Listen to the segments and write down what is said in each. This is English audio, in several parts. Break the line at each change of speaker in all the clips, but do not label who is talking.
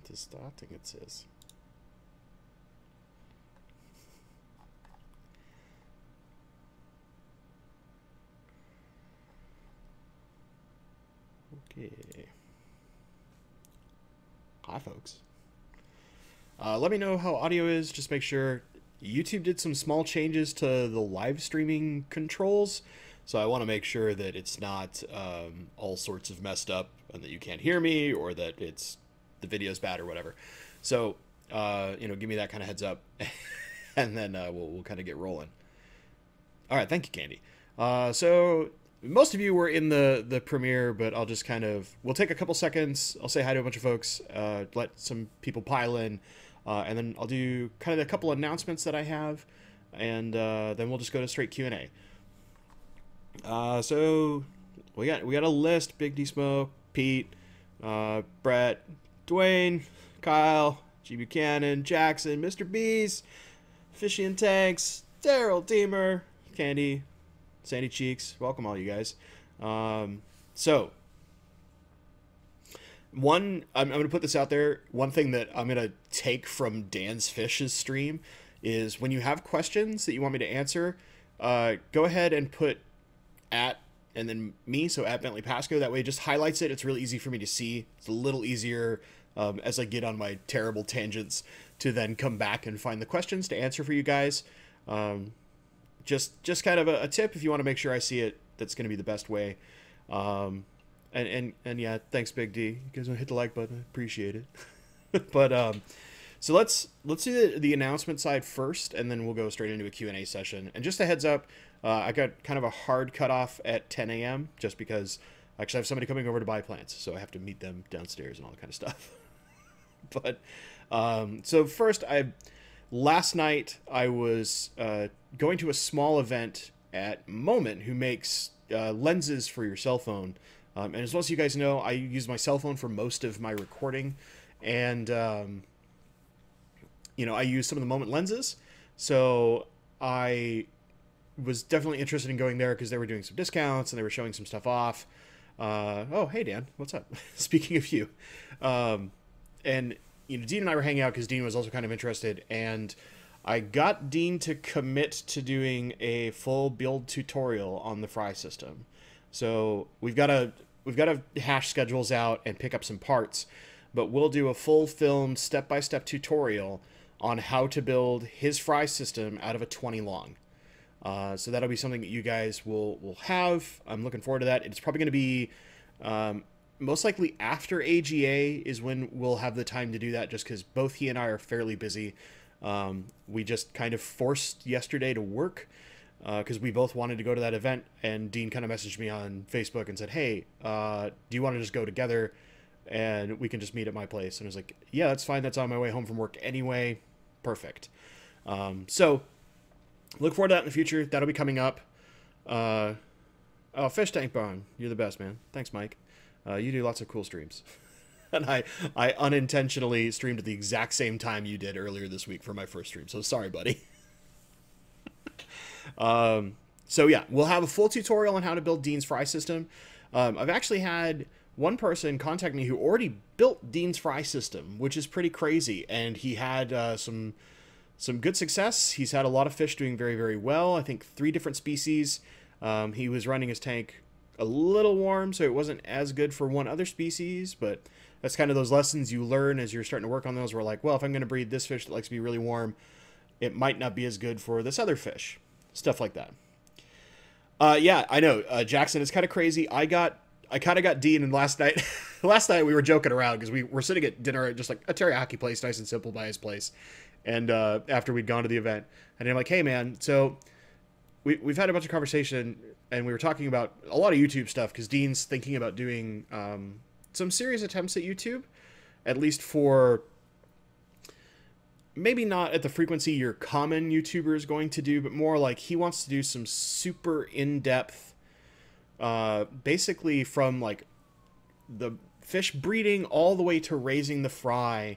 Event is starting, it says. Okay. Hi, folks. Let me know how audio is. Just make sure. YouTube did some small changes to the live streaming controls, so I want to make sure that it's not all sorts of messed up and that you can't hear me or that the video's bad or whatever. So, give me that kind of heads up, and then we'll kind of get rolling. All right, thank you, Candy. So most of you were in the premiere, but I'll just we'll take a couple seconds. I'll say hi to a bunch of folks, let some people pile in, and then I'll do kind of a couple announcements that I have, and then we'll just go to straight Q&A. So we got a list: Big D Smoke, Pete, Brett, Dwayne, Kyle, G Buchanan, Jackson, Mr. Bees, Fishy and Tanks, Daryl, Deemer, Candy, Sandy Cheeks. Welcome all you guys. So I'm going to put this out there. One thing that I'm going to take from Dan's Fish's stream is when you have questions that you want me to answer, go ahead and put at and then me, so at Bentley Pascoe. That way it just highlights it. It's really easy for me to see. It's a little easier as I get on my terrible tangents to then come back and find the questions to answer for you guys. Just kind of a tip if you want to make sure I see it. That's going to be the best way. And yeah, thanks, Big D. You guys want to hit the like button? I appreciate it. But so let's do the announcement side first, and then we'll go straight into a Q&A session. And just a heads up, I got kind of a hard cutoff at 10 a.m. just because I actually have somebody coming over to buy plants, so I have to meet them downstairs and all that kind of stuff. But so first, last night I was going to a small event at Moment, who makes lenses for your cell phone. And as most of you guys know, I use my cell phone for most of my recording, and I use some of the Moment lenses. So I was definitely interested in going there because they were doing some discounts and they were showing some stuff off. Oh, hey Dan, what's up? Speaking of you, and Dean and I were hanging out because Dean was also kind of interested, and I got Dean to commit to doing a full build tutorial on the Fry system. So we've got to hash schedules out and pick up some parts, but we'll do a full filmed step-by-step tutorial on how to build his Fry system out of a 20 long. So that'll be something that you guys will have. I'm looking forward to that. It's probably going to be most likely after AGA is when we'll have the time to do that, just because both he and I are fairly busy. We just kind of forced yesterday to work because we both wanted to go to that event, and Dean kind of messaged me on Facebook and said, hey, do you want to just go together and we can just meet at my place? And I was like, yeah, that's fine. That's on my way home from work anyway. Perfect. So look forward to that in the future. That'll be coming up. Oh, Fish Tank Barn. You're the best, man. Thanks, Mike. You do lots of cool streams. And I unintentionally streamed at the exact same time you did earlier this week for my first stream. So sorry, buddy. So yeah, we'll have a full tutorial on how to build Dean's Fry system. I've actually had one person contact me who already built Dean's Fry system, which is pretty crazy. And he had some good success. He's had a lot of fish doing very, very well. I think 3 different species. He was running his tank a little warm, so it wasn't as good for one other species, but that's kind of those lessons you learn as you're starting to work on those. We're like, well, if I'm going to breed this fish that likes to be really warm, it might not be as good for this other fish. Stuff like that. Yeah, I know. Jackson, it's kind of crazy. I kind of got Dean, and last night we were joking around because we were sitting at dinner at just like a teriyaki place, nice and simple by his place. And after we'd gone to the event, and I'm like, hey man, so we've had a bunch of conversation, and we were talking about a lot of YouTube stuff because Dean's thinking about doing some serious attempts at YouTube, at least for maybe not at the frequency your common YouTuber is going to do, but more like he wants to do some super in-depth, basically from like the fish breeding all the way to raising the fry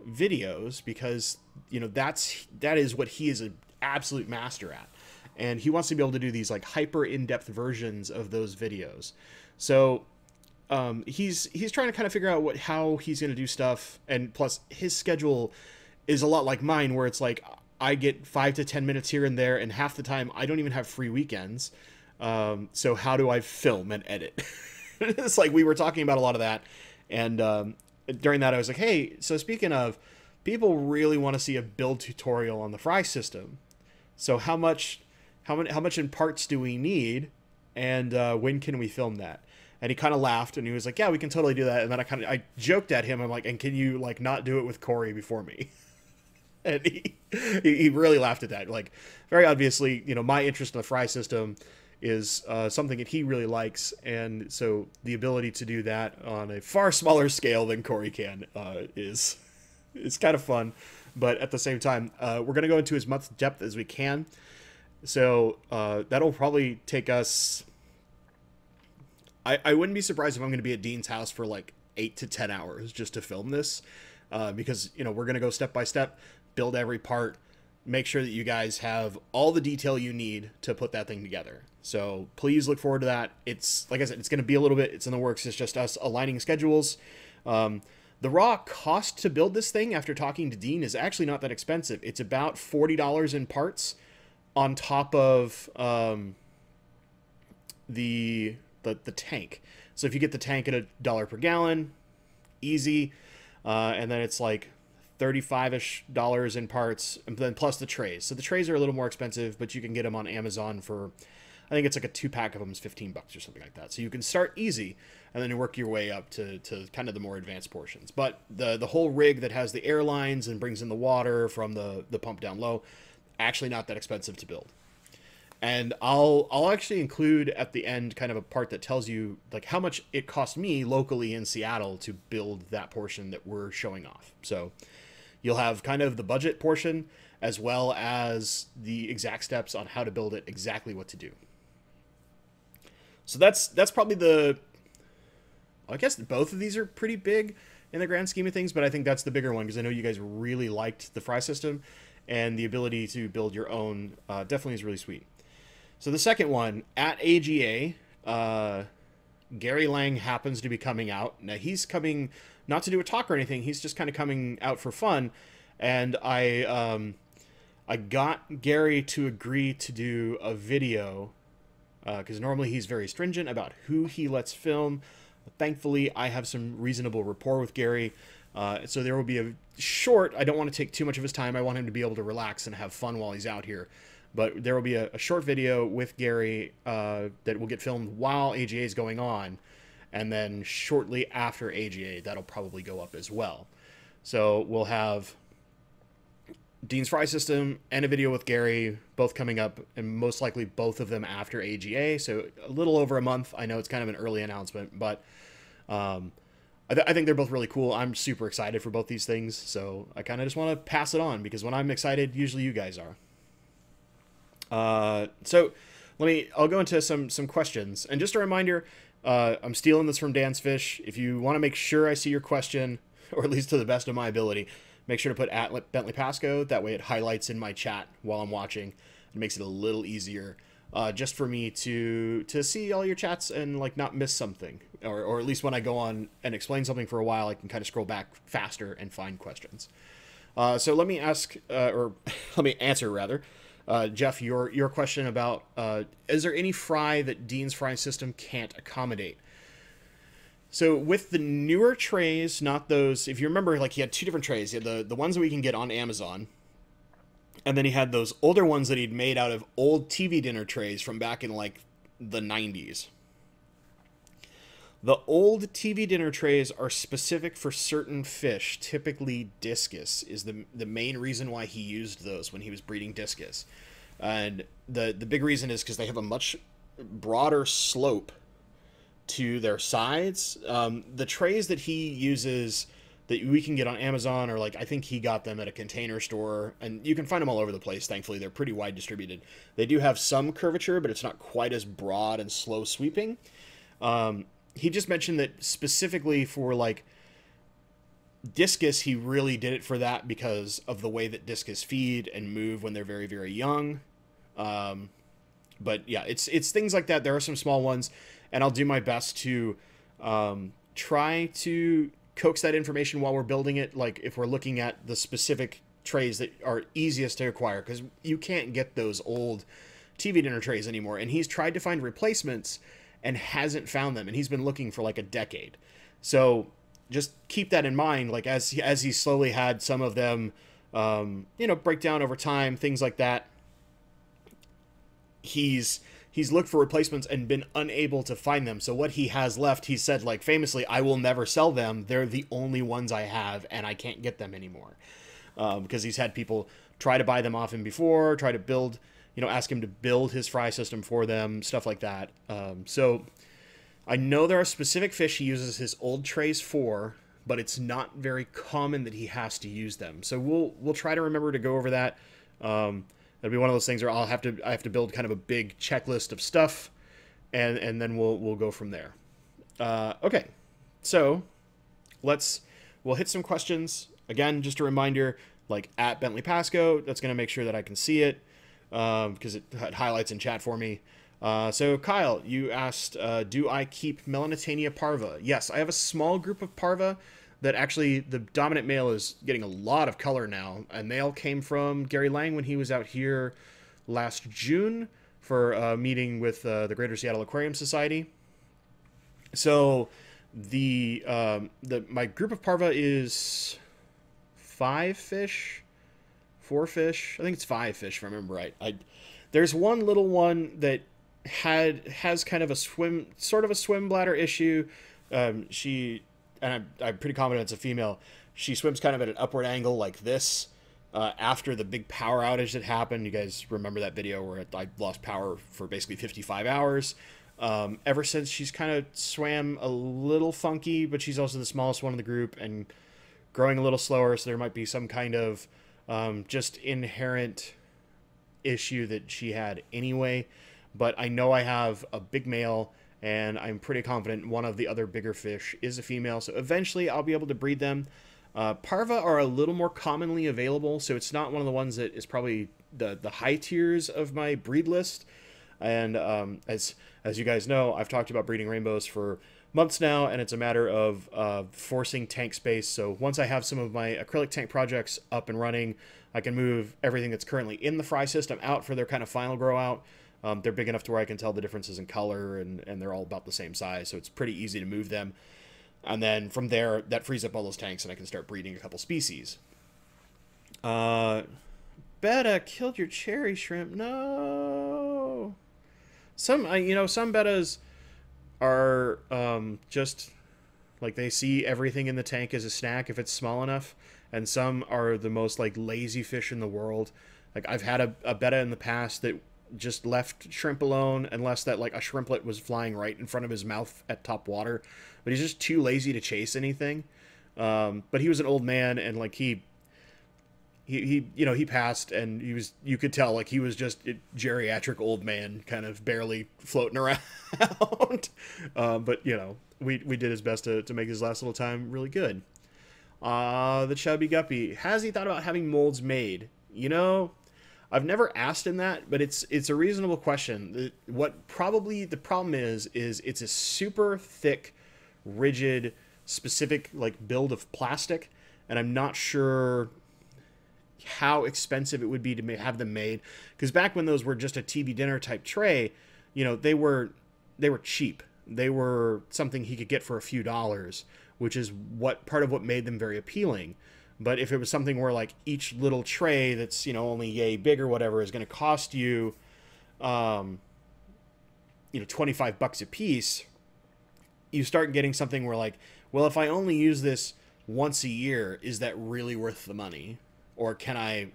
videos, because that is what he is an absolute master at. And he wants to be able to do these like hyper in-depth versions of those videos. So he's trying to kind of figure out how he's going to do stuff, and plus his schedule is a lot like mine, where it's like I get 5 to 10 minutes here and there, and half the time I don't even have free weekends. So how do I film and edit? It's like we were talking about a lot of that, and during that I was like, hey, so speaking of, people really want to see a build tutorial on the Fry system. So how much in parts do we need, and when can we film that? And he kind of laughed, and he was like, yeah, we can totally do that. And then I joked at him. I'm like, and can you like not do it with Corey before me? And he really laughed at that. Like, very obviously, you know, my interest in the Fry system is something that he really likes. And so the ability to do that on a far smaller scale than Corey can is kind of fun. But at the same time, we're going to go into as much depth as we can. So that'll probably take us... I wouldn't be surprised if I'm going to be at Dean's house for like 8 to 10 hours just to film this, because, you know, we're going to go step by step, build every part, make sure that you guys have all the detail you need to put that thing together. So please look forward to that. It's, like I said, it's going to be a little bit, it's in the works. It's just us aligning schedules. The raw cost to build this thing after talking to Dean is actually not that expensive. It's about $40 in parts on top of the tank. So if you get the tank at $1 per gallon, easy, and then it's like $35-ish in parts, and then plus the trays. So the trays are a little more expensive, but you can get them on Amazon for, I think it's like a 2-pack of them is $15 or something like that. So you can start easy and then you work your way up to kind of the more advanced portions. But the whole rig that has the air lines and brings in the water from the pump down low, actually not that expensive to build. And I'll actually include at the end kind of a part that tells you like how much it cost me locally in Seattle to build that portion that we're showing off. So you'll have kind of the budget portion as well as the exact steps on how to build it, exactly what to do. So that's probably I guess both of these are pretty big in the grand scheme of things, but I think that's the bigger one because I know you guys really liked the Fry system, and the ability to build your own definitely is really sweet. So the second one, at AGA, Gary Lang happens to be coming out. Now, he's coming not to do a talk or anything. He's just kind of coming out for fun. And I got Gary to agree to do a video because normally he's very stringent about who he lets film. Thankfully, I have some reasonable rapport with Gary. So there will be a short, I don't want to take too much of his time. I want him to be able to relax and have fun while he's out here. But there will be a short video with Gary that will get filmed while AGA is going on. And then shortly after AGA, that'll probably go up as well. So we'll have Dean's Fry System and a video with Gary, both coming up, and most likely both of them after AGA. So a little over a month. I know it's kind of an early announcement, but I think they're both really cool. I'm super excited for both these things. So I kind of just want to pass it on because when I'm excited, usually you guys are. So I'll go into some questions, and just a reminder, I'm stealing this from Dan's Fish. If you want to make sure I see your question, or at least to the best of my ability, make sure to put at Bentley Pascoe. That way it highlights in my chat while I'm watching. It makes it a little easier, just for me to see all your chats and like not miss something, or at least when I go on and explain something for a while, I can kind of scroll back faster and find questions. So let me ask, or let me answer rather. Jeff, your question about is there any fry that Dean's Fry system can't accommodate? So with the newer trays, not those, if you remember, like he had two different trays. He had the ones that we can get on Amazon, and then he had those older ones that he'd made out of old TV dinner trays from back in like the 90s. The old TV dinner trays are specific for certain fish. Typically, discus is the main reason why he used those when he was breeding discus. And the big reason is because they have a much broader slope to their sides. The trays that he uses that we can get on Amazon, or like I think he got them at a Container Store, and you can find them all over the place. Thankfully, they're pretty wide distributed. They do have some curvature, but it's not quite as broad and slow sweeping. He just mentioned that specifically for like discus, he really did it for that because of the way that discus feed and move when they're very, very young. But yeah, it's things like that. There are some small ones, and I'll do my best to Try to coax that information while we're building it, like if we're looking at the specific trays that are easiest to acquire, because you can't get those old TV dinner trays anymore. And he's tried to find replacements and hasn't found them, and he's been looking for like a decade. So just keep that in mind, like as he slowly had some of them break down over time, things like that. He's looked for replacements and been unable to find them. So what he has left, he said, like famously, I will never sell them. They're the only ones I have, and I can't get them anymore. Because he's had people try to buy them off him before, try to build, ask him to build his fry system for them, stuff like that. So I know there are specific fish he uses his old trays for, but it's not very common that he has to use them. So we'll try to remember to go over that. That'll be one of those things where I have to build kind of a big checklist of stuff, and then we'll go from there. Okay, so we'll hit some questions again. Just a reminder, like at Bentley Pascoe, that's gonna make sure that I can see it because it highlights in chat for me. So Kyle, you asked, do I keep Melanitania parva? Yes, I have a small group of parva that actually the dominant male is getting a lot of color now. A male came from Gary Lang when he was out here last June for a meeting with the Greater Seattle Aquarium Society. So my group of parva is 4 fish. I think it's 5 fish if I remember right. There's one little one that has kind of a swim bladder issue. I'm pretty confident it's a female. She swims kind of at an upward angle like this after the big power outage that happened. You guys remember that video where I lost power for basically 55 hours. Ever since, she's kind of swam a little funky, but she's also the smallest one in the group and growing a little slower, so there might be some kind of just inherent issue that she had anyway. But I know I have a big male, and I'm pretty confident one of the other bigger fish is a female, so eventually I'll be able to breed them. Parva are a little more commonly available, so it's not one of the ones that is probably the high tiers of my breed list. And as you guys know, I've talked about breeding rainbows for months now, and it's a matter of forcing tank space. So once I have some of my acrylic tank projects up and running, I can move everything that's currently in the fry system out for their kind of final grow out. They're big enough to where I can tell the differences in color, and they're all about the same size, so it's pretty easy to move them. And then from there, that frees up all those tanks, and I can start breeding a couple species. Betta killed your cherry shrimp. No. Some bettas are just like they see everything in the tank as a snack if it's small enough, and some are the most like lazy fish in the world. Like I've had a betta in the past that just left shrimp alone unless that like a shrimplet was flying right in front of his mouth at top water, but he's just too lazy to chase anything. But he was an old man, and like he passed, and you could tell like he was just a geriatric old man kind of barely floating around. But we did his best to make his last little time really good. The chubby guppy, has he thought about having molds made? I've never asked him that, but it's a reasonable question. What probably the problem is it's a super thick, rigid, specific like build of plastic, and I'm not sure how expensive it would be to have them made. Because back when those were just a TV dinner type tray, they were cheap. They were something he could get for a few dollars, which is part of what made them very appealing. But if it was something where like each little tray that's only yay big or whatever is going to cost you $25 a piece, you start getting something where like, well, if I only use this once a year, is that really worth the money? Or can I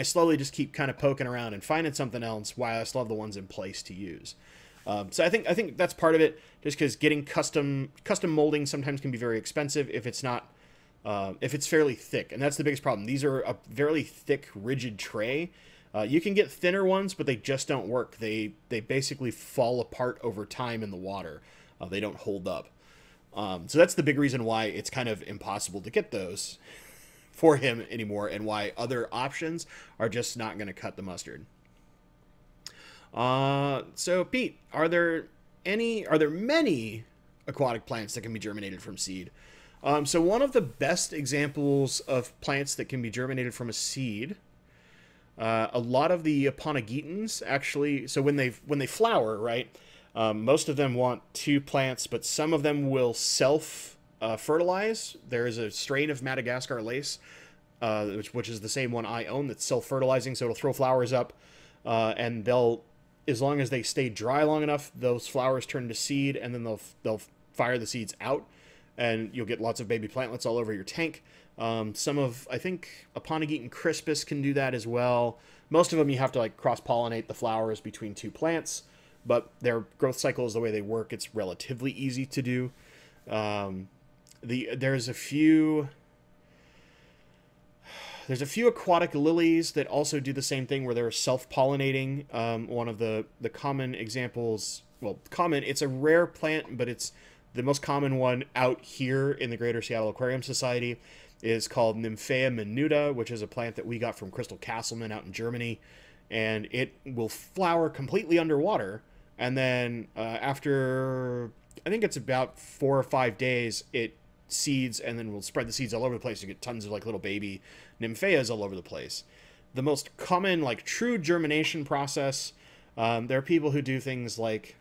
slowly just keep kind of poking around and finding something else while I still have the ones in place to use? So I think that's part of it, just because getting custom molding sometimes can be very expensive if it's not if it's fairly thick, and that's the biggest problem. These are a very thick, rigid tray. You can get thinner ones, but they just don't work. They basically fall apart over time in the water. They don't hold up. So that's the big reason why it's kind of impossible to get those for him anymore, and why other options are just not going to cut the mustard. So Pete, are there many aquatic plants that can be germinated from seed. So one of the best examples of plants that can be germinated from a seed, a lot of the Aponogetans actually, so when they flower, right, most of them want two plants, but some of them will self-fertilize. There is a strain of Madagascar lace, which is the same one I own, that's self-fertilizing, so it'll throw flowers up, and they'll, as long as they stay dry long enough, those flowers turn to seed, and then they'll fire the seeds out, and you'll get lots of baby plantlets all over your tank. Some of, I think, Aponogeton crispus can do that as well. Most of them you have to like cross-pollinate the flowers between two plants, but their growth cycle is the way they work. It's relatively easy to do. There's a few aquatic lilies that also do the same thing, where they're self-pollinating. One of the common examples, well, it's a rare plant, but it's the most common one out here in the Greater Seattle Aquarium Society, is called Nymphaea minuta, which is a plant that we got from Crystal Castleman out in Germany, and it will flower completely underwater, and then after, I think it's about 4 or 5 days, it seeds, and then we'll spread the seeds all over the place. You get tons of like little baby nymphaeas all over the place. The most common like true germination process, there are people who do things like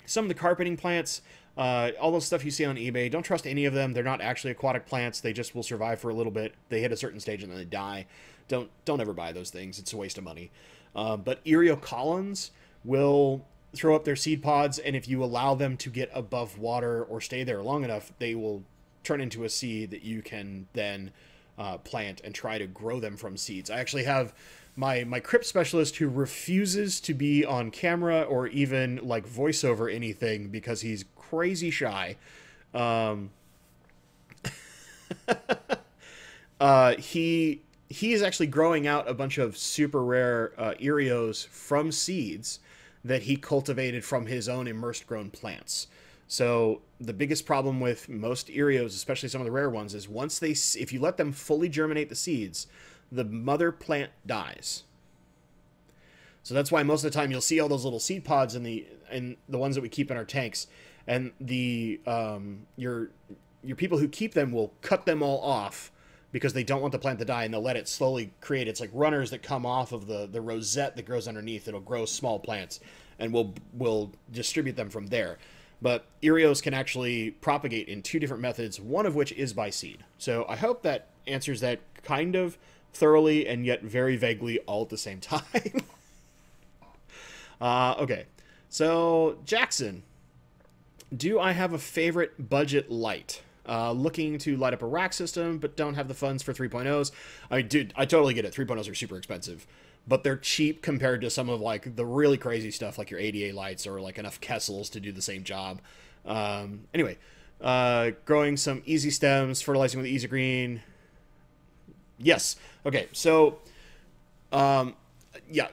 some of the carpeting plants, all those stuff you see on eBay. Don't trust any of them. They're not actually aquatic plants. They just will survive for a little bit. They hit a certain stage and then they die. Don't ever buy those things. It's a waste of money. But Eriocolons will throw up their seed pods, and if you allow them to get above water or stay there long enough, they will turn into a seed that you can then plant and try to grow them from seeds. I actually have my crypt specialist who refuses to be on camera or even like voiceover anything because he's crazy shy. He is actually growing out a bunch of super rare Erios from seeds that he cultivated from his own immersed grown plants. So the biggest problem with most Erios, especially some of the rare ones, is if you let them fully germinate the seeds, the mother plant dies. So that's why most of the time you'll see all those little seed pods in the ones that we keep in our tanks, and the your people who keep them will cut them all off because they don't want the plant to die, and they'll let it slowly create. It's like runners that come off of the rosette that grows underneath. It'll grow small plants, and we'll distribute them from there. But Erios can actually propagate in 2 different methods, one of which is by seed. So I hope that answers that kind of thoroughly and yet very vaguely all at the same time. Okay, so Jackson, do I have a favorite budget light? Looking to light up a rack system, but don't have the funds for 3.0s. I mean, dude, I totally get it. 3.0s are super expensive, but they're cheap compared to some of like the really crazy stuff like your ADA lights or like enough Kessels to do the same job. Anyway, growing some easy stems, fertilizing with easy green. Yes. Okay. So, yeah,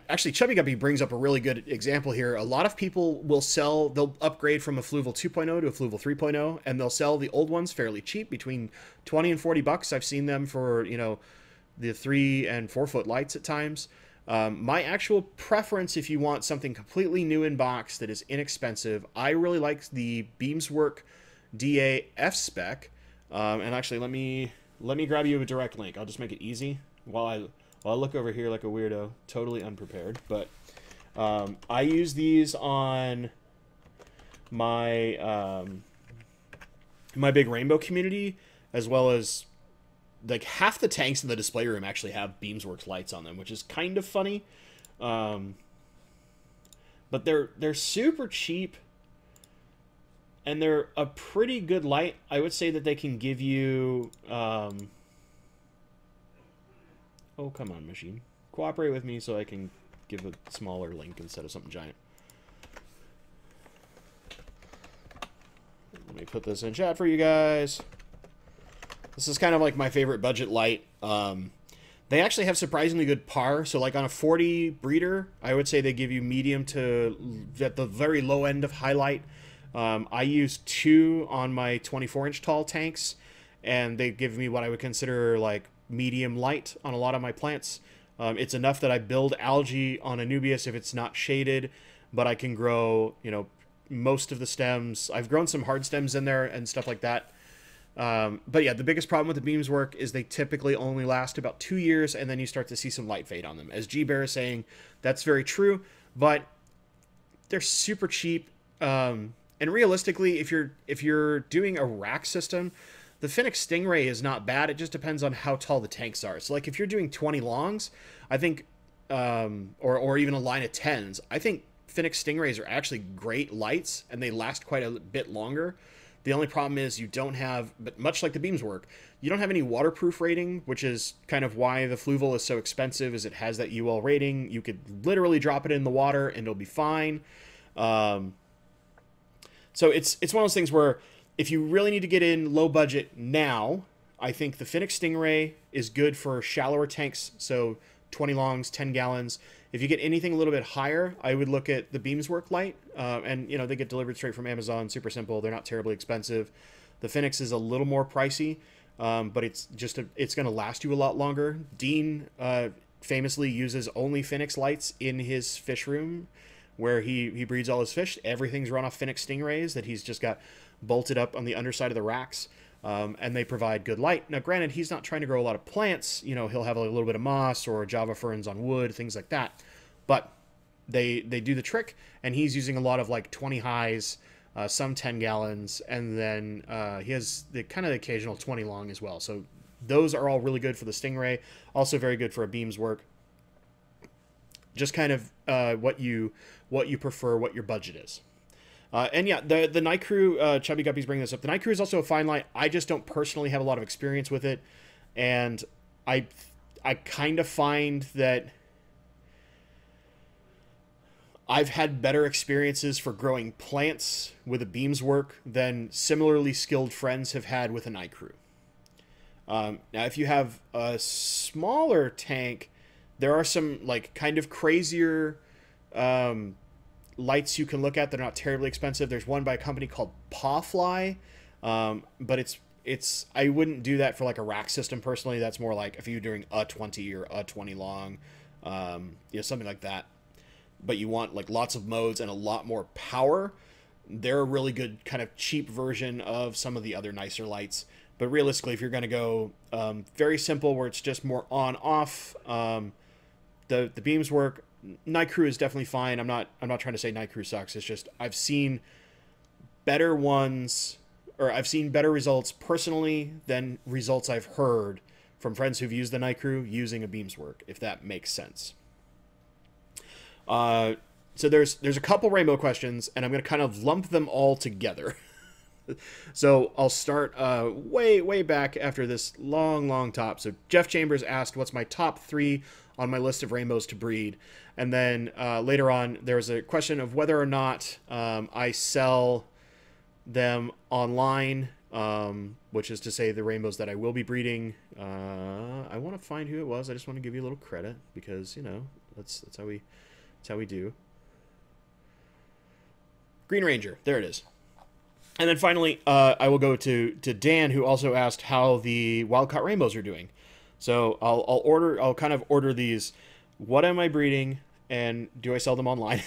actually Chubby Guppy brings up a really good example here. A lot of people they'll upgrade from a Fluval 2.0 to a Fluval 3.0, and they'll sell the old ones fairly cheap, between 20 and 40 bucks. I've seen them for, the 3 and 4 foot lights at times. My actual preference, if you want something completely new in box that is inexpensive, I really like the Beamswork DA F spec. And actually, let me grab you a direct link. I'll just make it easy while I look over here like a weirdo, totally unprepared. But I use these on my my big rainbow community, as well as like half the tanks in the display room actually have Beamsworks lights on them, which is kind of funny. But they're super cheap, and they're a pretty good light. I would say that they can give you oh, come on, machine. Cooperate with me so I can give a smaller link instead of something giant. Let me put this in chat for you guys. This is kind of like my favorite budget light. They actually have surprisingly good par. So like on a 40 breeder, I would say they give you medium to at the very low end of highlight. I use 2 on my 24-inch tall tanks, and they give me what I would consider like medium light on a lot of my plants. It's enough that I build algae on Anubias if it's not shaded, but I can grow, most of the stems. I've grown some hard stems in there and stuff like that. But yeah, the biggest problem with the beams work is they typically only last about 2 years, and then you start to see some light fade on them. As G-Bear is saying, that's very true, but they're super cheap. And realistically, if you're doing a rack system, the Phoenix Stingray is not bad. It just depends on how tall the tanks are. So like if you're doing 20 longs, I think, or even a line of 10s, I think Phoenix Stingrays are actually great lights, and they last quite a bit longer. The only problem is you don't have, but much like the beams work, you don't have any waterproof rating, which is kind of why the Fluval is so expensive, is it has that UL rating. You could literally drop it in the water and it'll be fine. So it's one of those things where if you really need to get in low budget now, I think the Phoenix Stingray is good for shallower tanks, so 20 longs, 10 gallons. If you get anything a little bit higher, I would look at the Beamswork light, and you know they get delivered straight from Amazon, super simple. They're not terribly expensive. The Phoenix is a little more pricey, but it's going to last you a lot longer. Dean famously uses only Phoenix lights in his fish room, where he breeds all his fish. Everything's run off Phoenix Stingrays that he's just got bolted up on the underside of the racks. And they provide good light. Now, granted, he's not trying to grow a lot of plants. You know, he'll have a little bit of moss or Java ferns on wood, things like that. But they do the trick, and he's using a lot of like 20 highs, some 10 gallons, and then he has the kind of occasional 20 long as well. So those are all really good for the Stingray. Also very good for a beams work. Just kind of what you prefer, what your budget is. And yeah, the Night Crew, Chubby Guppy's bringing this up. The Night Crew is also a fine light. I just don't personally have a lot of experience with it. And I kind of find that I've had better experiences for growing plants with a beams work than similarly skilled friends have had with a Night Crew. Now, if you have a smaller tank, there are some like kind of crazier lights you can look at. They're not terribly expensive. There's one by a company called Pawfly, but it's I wouldn't do that for like a rack system personally. That's more like if you're doing a 20 or a 20 long, something like that. But you want like lots of modes and a lot more power. They're a really good kind of cheap version of some of the other nicer lights. But realistically, if you're going to go very simple, where it's just more on off, the beams work. Night Crew is definitely fine. I'm not trying to say Night Crew sucks. It's just I've seen better ones, or I've seen better results personally than results I've heard from friends who've used the Night Crew using a beams work, if that makes sense. So there's a couple rainbow questions, and I'm going to kind of lump them all together. So I'll start way back after this long top. So Jeff Chambers asked, what's my top 3 on my list of rainbows to breed? And then later on, there was a question of whether or not I sell them online, which is to say the rainbows that I will be breeding. I want to find who it was. I just want to give you a little credit because, you know, that's how we do. Green Ranger. There it is. And then finally, I will go to Dan, who also asked how the wild-caught rainbows are doing. So I'll kind of order these. What am I breeding, and do I sell them online?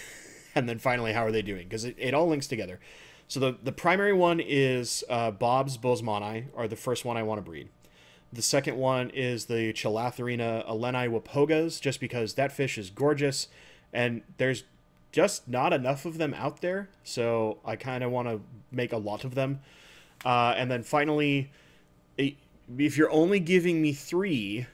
And then finally, how are they doing? Because it all links together. So the primary one is Bob's Bosemani, are the first one I want to breed. The second one is the Chilatharina Eleni Wapogas, just because that fish is gorgeous, and there's just not enough of them out there, so I kind of want to make a lot of them. And then finally, if you're only giving me 3,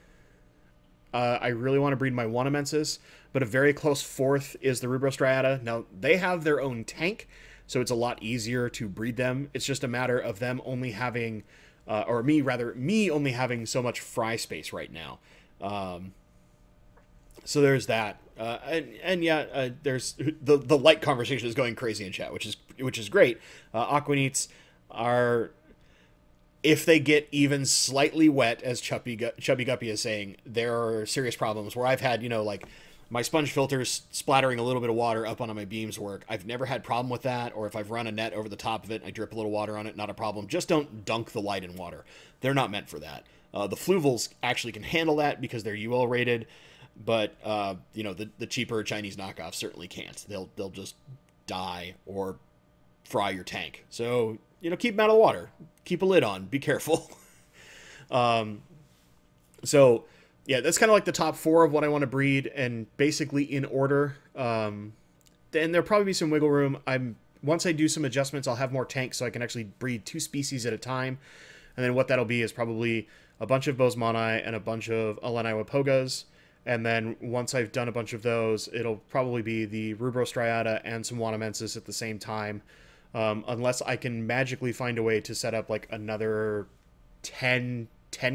I really want to breed my Wanamensis, but a very close fourth is the Rubrostriata. Now, they have their own tank, so it's a lot easier to breed them. It's just a matter of them only having, me only having so much fry space right now. So there's that. There's the light conversation is going crazy in chat, which is great. Aquanites are, if they get even slightly wet, as Chubby Guppy is saying, there are serious problems where I've had, like my sponge filters splattering a little bit of water up onto my beams work. I've never had problem with that, or if I've run a net over the top of it and I drip a little water on it, not a problem. Just don't dunk the light in water. They're not meant for that. The Fluvals actually can handle that because they're UL rated. But, the cheaper Chinese knockoffs certainly can't. They'll just die or fry your tank. So, keep them out of the water. Keep a lid on. Be careful. So, yeah, that's kind of like the top 4 of what I want to breed, and basically in order. Then there'll probably be some wiggle room. Once I do some adjustments, I'll have more tanks so I can actually breed 2 species at a time. And then what that'll be is probably a bunch of Bosemani and a bunch of Aleni-Wapogas. And then once I've done a bunch of those, it'll probably be the Rubrostriata and some Wanamensis at the same time. Unless I can magically find a way to set up like another 10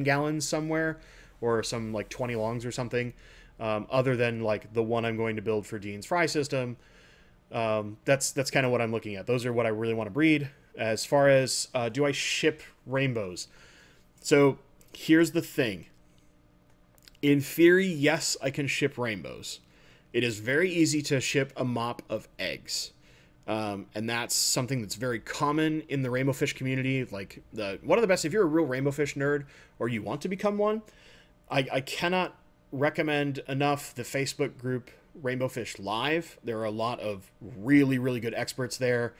gallons somewhere, or some like 20 longs or something, other than like the one I'm going to build for Dean's fry system. That's kind of what I'm looking at. Those are what I really want to breed. As far as do I ship rainbows? So here's the thing. In theory, yes, I can ship rainbows. It is very easy to ship a mop of eggs. And that's something that's very common in the rainbow fish community. Like one of the best, if you're a real rainbow fish nerd or you want to become one, I cannot recommend enough the Facebook group Rainbow Fish Live. There are a lot of really, really good experts there.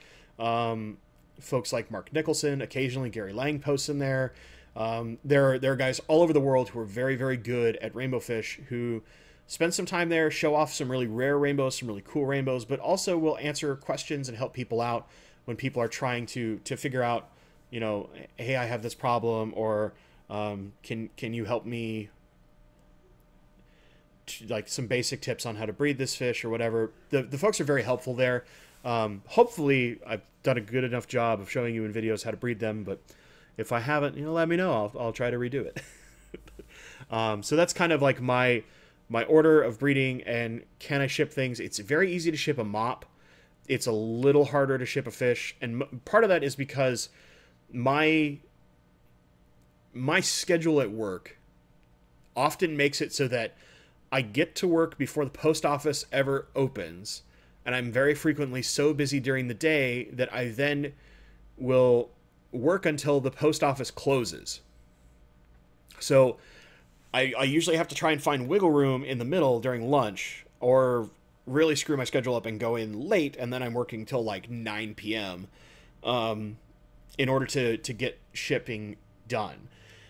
Folks like Mark Nicholson, occasionally Gary Lang posts in there. There are guys all over the world who are very, very good at rainbow fish, who spend some time there, show off some really rare rainbows, some really cool rainbows, but also will answer questions and help people out when people are trying to figure out, hey, I have this problem, or can you help me, like some basic tips on how to breed this fish or whatever. The folks are very helpful there. Hopefully I've done a good enough job of showing you in videos how to breed them, but if I haven't, let me know. I'll try to redo it. So that's kind of like my order of breeding. And can I ship things? It's very easy to ship a mop. It's a little harder to ship a fish, and part of that is because my schedule at work often makes it so that I get to work before the post office ever opens, and I'm very frequently so busy during the day that I then will work until the post office closes. So I usually have to try and find wiggle room in the middle during lunch, or really screw my schedule up and go in late, and then I'm working till like 9 p.m. In order to get shipping done.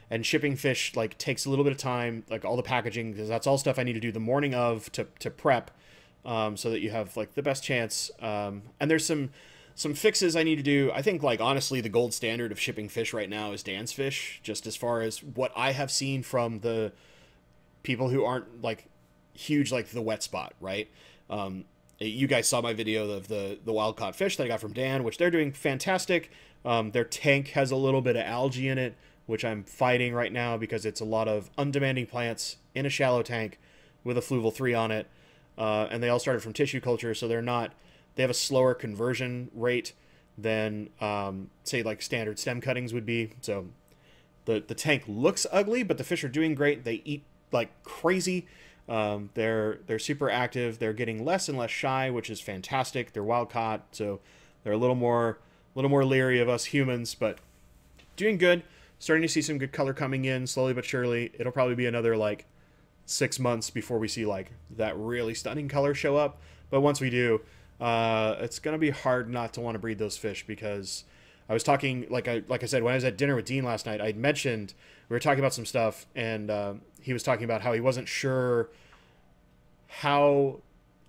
And shipping fish like takes a little bit of time, like all the packaging, because that's all stuff I need to do the morning of to prep, so that you have like the best chance. And there's some fixes I need to do. I think like honestly the gold standard of shipping fish right now is Dan's fish, just as far as what I have seen from the people who aren't like huge, like the wet spot, right? You guys saw my video of the wild caught fish that I got from Dan, which they're doing fantastic. Their tank has a little bit of algae in it, which I'm fighting right now because it's a lot of undemanding plants in a shallow tank with a Fluval 3 on it. And they all started from tissue culture, so they have a slower conversion rate than, say, like standard stem cuttings would be. So the tank looks ugly, but the fish are doing great. They eat like crazy. They're super active. They're getting less and less shy, which is fantastic. They're wild caught, so they're a little more leery of us humans, but doing good. Starting to see some good color coming in slowly but surely. It'll probably be another like 6 months before we see like that really stunning color show up. But once we do, it's gonna be hard not to want to breed those fish, because I was talking, like I said, when I was at dinner with Dean last night, I'd mentioned, we were talking about some stuff, and he was talking about how he wasn't sure how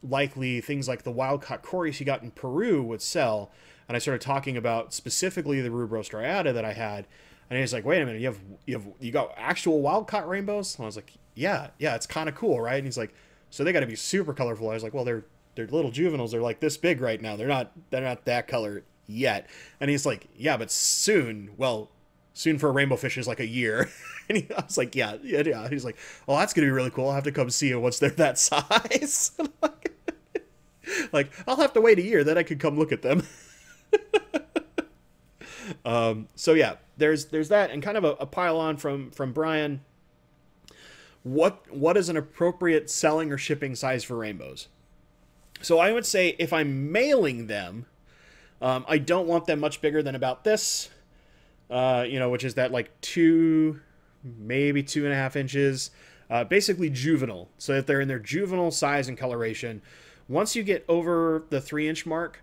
likely things like the wild-caught cories he got in Peru would sell. And I started talking about specifically the Rubrostriata that I had, and he was like, "Wait a minute, you got actual wild-caught rainbows?" And I was like, "Yeah, it's kind of cool, right?" And he's like, "So they got to be super colorful." I was like, "Well, they're little juveniles. They're like this big right now. They're not that color yet." And he's like, "Yeah, but soon. Well, soon for a rainbow fish is like a year." And I was like, yeah. He's like, "Well, that's gonna be really cool. I'll have to come see it once they're that size." Like, I'll have to wait a year, then I could come look at them. So yeah, there's that, and kind of a pile on from Brian. What is an appropriate selling or shipping size for rainbows? So I would say if I'm mailing them, I don't want them much bigger than about this, which is that like 2, maybe 2.5 inches, basically juvenile. So if they're in their juvenile size and coloration, once you get over the 3-inch mark,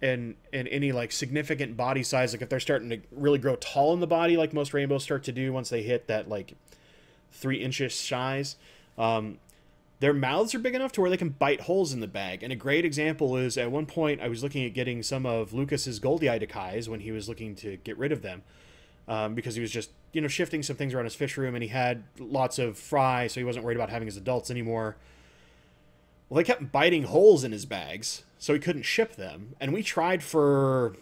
and any like significant body size, like if they're starting to really grow tall in the body, like most rainbows start to do once they hit that like 3 inches size, their mouths are big enough to where they can bite holes in the bag. And a great example is, at one point I was looking at getting some of Lucas's Goldie Decais when he was looking to get rid of them, because he was just, you know, shifting some things around his fish room, and he had lots of fry, so he wasn't worried about having his adults anymore. Well, they kept biting holes in his bags, so he couldn't ship them. And we tried for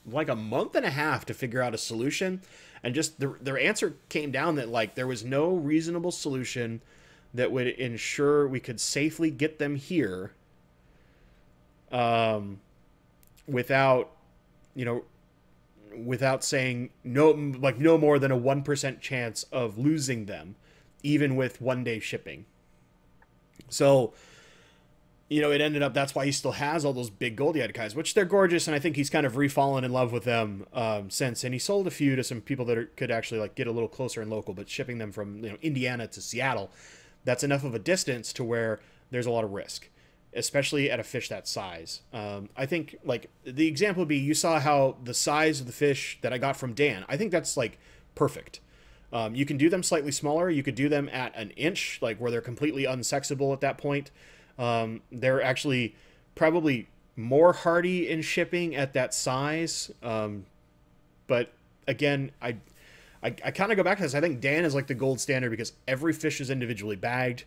like a month and a half to figure out a solution. And just their answer came down that like there was no reasonable solution that would ensure we could safely get them here, without, you know, without saying no, like no more than a 1% chance of losing them, even with 1-day shipping. So, you know, it ended up, that's why he still has all those big Goldie Decais, which they're gorgeous, and I think he's kind of refallen in love with them since. And he sold a few to some people that could actually like get a little closer and local, but shipping them from, you know, Indiana to Seattle, that's enough of a distance to where there's a lot of risk, especially at a fish that size. I think like the example would be, you saw how the size of the fish that I got from Dan, I think that's like perfect. You can do them slightly smaller. You could do them at 1 inch, like where they're completely unsexable at that point. They're actually probably more hardy in shipping at that size. But again, I kind of go back to this. I think Dan is like the gold standard because every fish is individually bagged.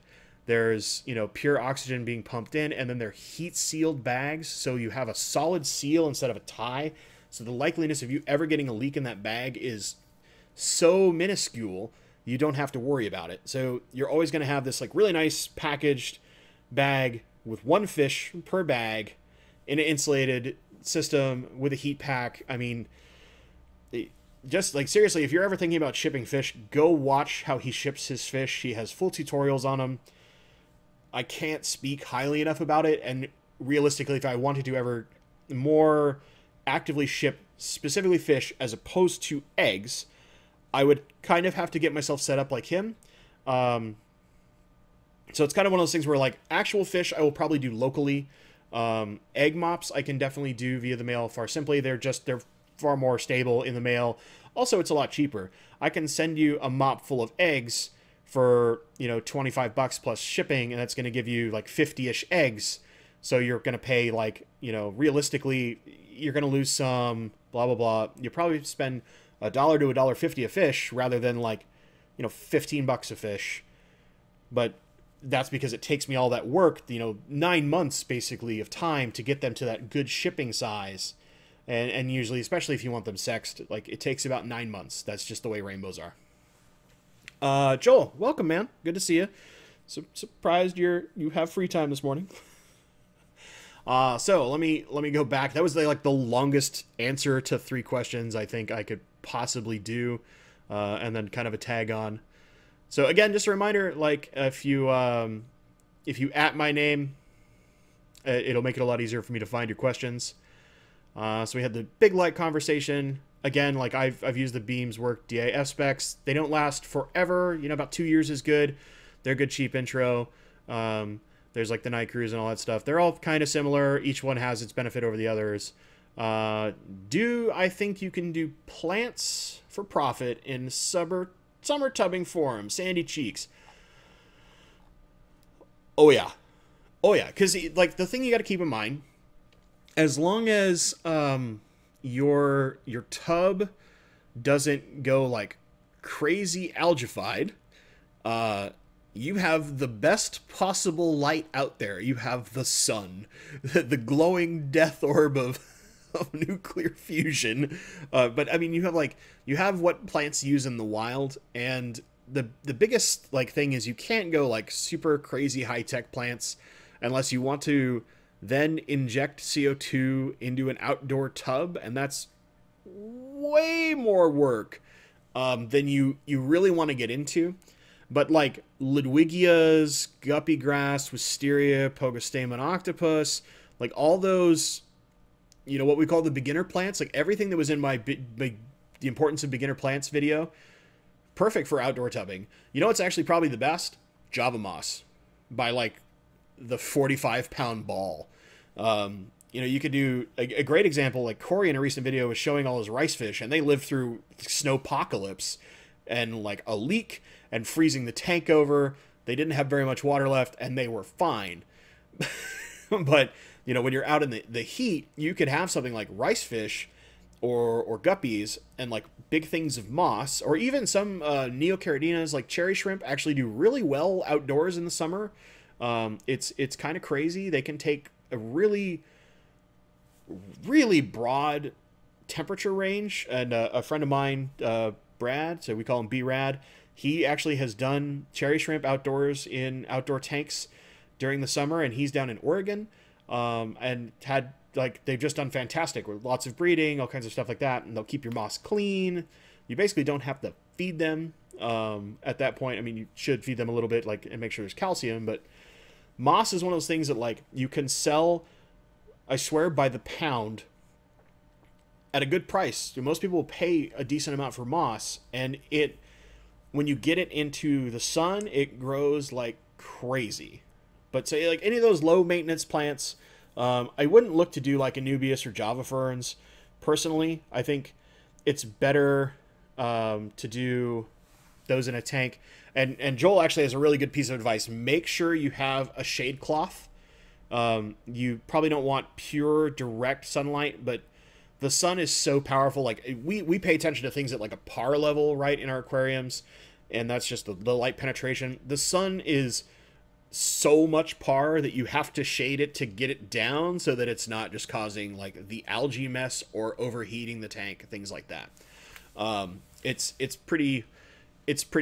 There's, you know, pure oxygen being pumped in, and then they're heat sealed bags. So you have a solid seal instead of a tie. So the likeliness of you ever getting a leak in that bag is so minuscule, you don't have to worry about it. So you're always going to have this like really nice packaged bag with 1 fish per bag in an insulated system with a heat pack. I mean, just like seriously, if you're ever thinking about shipping fish, go watch how he ships his fish. He has full tutorials on them. I can't speak highly enough about it. And realistically, if I wanted to ever more actively ship specifically fish as opposed to eggs, I would kind of have to get myself set up like him. So it's kind of one of those things where like actual fish I will probably do locally. Egg mops I can definitely do via the mail far simply. They're far more stable in the mail. Also, it's a lot cheaper. I can send you a mop full of eggs for, you know, $25 plus shipping, and that's going to give you like 50-ish eggs. So you're going to pay like, you know, realistically, you're going to lose some, blah, blah, blah. You probably spend $1 to $1.50 a fish rather than like, you know, $15 a fish. But that's because it takes me all that work, you know, 9 months basically of time to get them to that good shipping size. And usually, especially if you want them sexed, like it takes about 9 months. That's just the way rainbows are. Joel, welcome, man. Good to see you. Surprised you have free time this morning. So let me go back. That was like the longest answer to 3 questions I think I could possibly do, and then kind of a tag on. So again, just a reminder, like if you at my name, it'll make it a lot easier for me to find your questions. So we had the big light conversation. Again, like I've used the Beams Work DAF specs. They don't last forever. You know, about 2 years is good. They're good, cheap intro. There's like the Night Cruise and all that stuff. They're all kind of similar. Each one has its benefit over the others. Do I think you can do plants for profit in summer tubbing form? Sandy Cheeks. Oh yeah. Because like the thing you got to keep in mind, as long as your tub doesn't go like crazy algified, you have the best possible light out there. You have the sun, the glowing death orb of nuclear fusion. But I mean, you have what plants use in the wild, and the biggest like thing is you can't go like super crazy high-tech plants unless you want to then inject CO2 into an outdoor tub, and that's way more work than you really want to get into. But like Ludwigias, guppy grass, wisteria, Pogostemon octopus, like all those, you know, what we call the beginner plants, like everything that was in my the importance of beginner plants video, perfect for outdoor tubbing. You know what's actually probably the best? Java moss, by like the 45-pound ball. You know, you could do a great example, like Corey in a recent video was showing all his rice fish, and they lived through snowpocalypse and like a leak and freezing the tank over. They didn't have very much water left, and they were fine. But, you know, when you're out in the heat, you could have something like rice fish or guppies and like big things of moss, or even some neocaradinas like cherry shrimp actually do really well outdoors in the summer. It's kind of crazy. They can take a really broad temperature range, and a friend of mine, Brad, so we call him B-Rad, he actually has done cherry shrimp outdoors in outdoor tanks during the summer, and he's down in Oregon, and had, like, they've just done fantastic with lots of breeding, all kinds of stuff like that, and they'll keep your moss clean. You basically don't have to feed them at that point. I mean, you should feed them a little bit, like, and make sure there's calcium, but moss is one of those things that, like, you can sell, I swear, by the pound at a good price. Most people will pay a decent amount for moss, and when you get it into the sun, it grows like crazy. But say like any of those low maintenance plants, I wouldn't look to do like Anubias or Java ferns. Personally, I think it's better to do those in a tank. And Joel actually has a really good piece of advice. Make sure you have a shade cloth. You probably don't want pure direct sunlight, but the sun is so powerful. Like we pay attention to things at like a par level, right, in our aquariums, and that's just the light penetration. The sun is so much par that you have to shade it to get it down so that it's not just causing like the algae mess or overheating the tank, things like that. It's pretty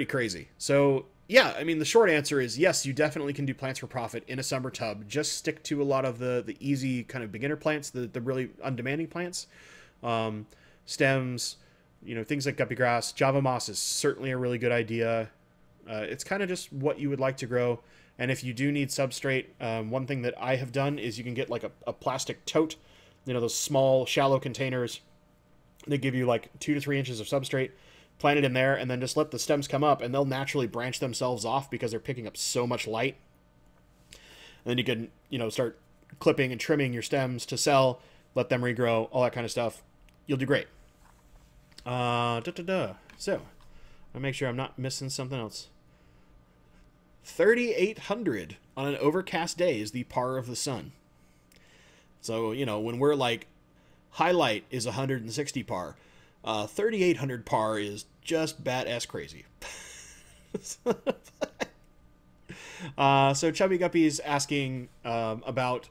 crazy. So yeah, I mean, the short answer is yes, you definitely can do plants for profit in a summer tub. Just stick to a lot of the easy kind of beginner plants, the really undemanding plants. Stems, you know, things like guppy grass. Java moss is certainly a really good idea. It's kind of just what you would like to grow. And if you do need substrate, one thing that I have done is you can get like a plastic tote, you know, those small, shallow containers. They give you like 2 to 3 inches of substrate. Plant it in there, and then just let the stems come up, and they'll naturally branch themselves off because they're picking up so much light. And then you can, you know, start clipping and trimming your stems to sell, let them regrow, all that kind of stuff. You'll do great. So, I'll make sure I'm not missing something else. 3,800 on an overcast day is the par of the sun. So, you know, when we're like, highlight is 160 par. 3,800 par is just badass crazy. So Chubby Guppy's asking about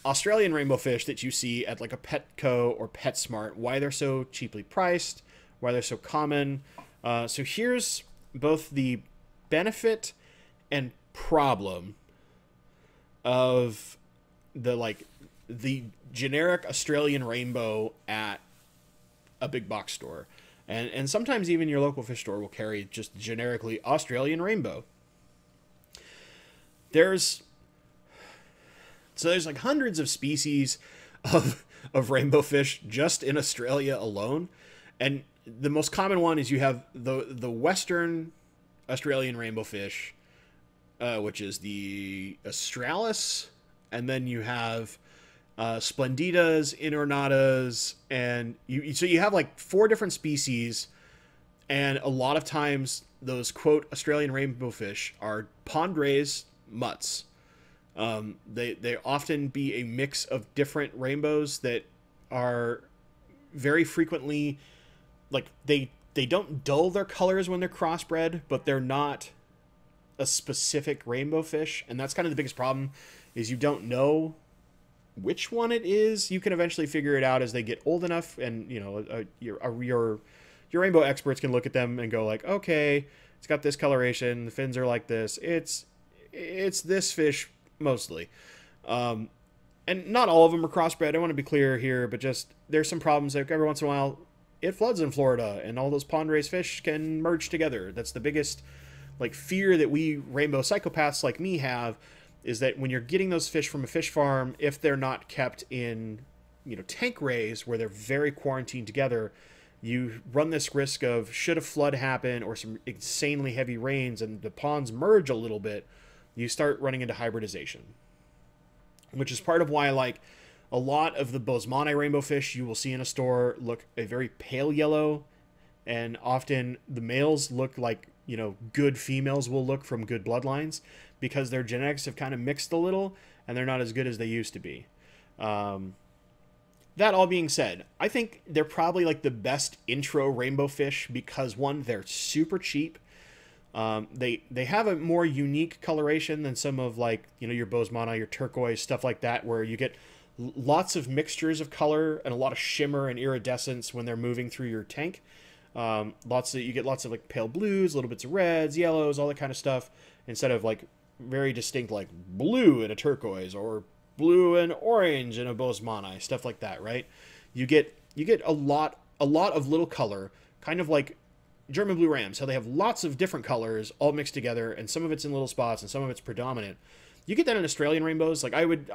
Australian rainbow fish that you see at like a Petco or PetSmart, why they're so cheaply priced, why they're so common. So here's both the benefit and problem of the generic Australian rainbow at a big box store, and sometimes even your local fish store will carry just generically Australian rainbow. There's like hundreds of species of rainbow fish just in Australia alone, and the most common one is you have the Western Australian rainbow fish, which is the Australis, and then you have Splendidas, Inornatas, and so you have like 4 different species, and a lot of times those quote Australian rainbow fish are pond raised mutts. They often be a mix of different rainbows that are very frequently like they don't dull their colors when they're crossbred, but they're not a specific rainbow fish, and that's kind of the biggest problem is you don't know which one it is. You can eventually figure it out as they get old enough, and you know your rainbow experts can look at them and go like, okay, it's got this coloration, the fins are like this, it's this fish mostly, and not all of them are crossbred. I want to be clear here, but just there's some problems. Like every once in a while it floods in Florida and all those pond raised fish can merge together. That's the biggest like fear that we rainbow psychopaths like me have, is that when you're getting those fish from a fish farm, if they're not kept in, you know, tank rays where they're very quarantined together, you run this risk of, should a flood happen or some insanely heavy rains and the ponds merge a little bit, you start running into hybridization, which is part of why like A lot of the Bosemani rainbow fish you will see in a store look a very pale yellow, and often the males look like, you know, good females will look from good bloodlines because their genetics have kind of mixed a little and they're not as good as they used to be. That all being said, I think they're probably like the best intro rainbow fish because, one, they're super cheap. They have a more unique coloration than some of, like, you know, your Bosemani, your turquoise, stuff like that, where you get lots of mixtures of color and a lot of shimmer and iridescence when they're moving through your tank. You get lots of like pale blues, little bits of reds, yellows, all that kind of stuff, instead of like very distinct like blue in a turquoise or blue and orange in a Bosemani, stuff like that, right? You get a lot of little color, kind of like German blue rams, how they have lots of different colors all mixed together, and some of it's in little spots and some of it's predominant. You get that in Australian rainbows. Like I would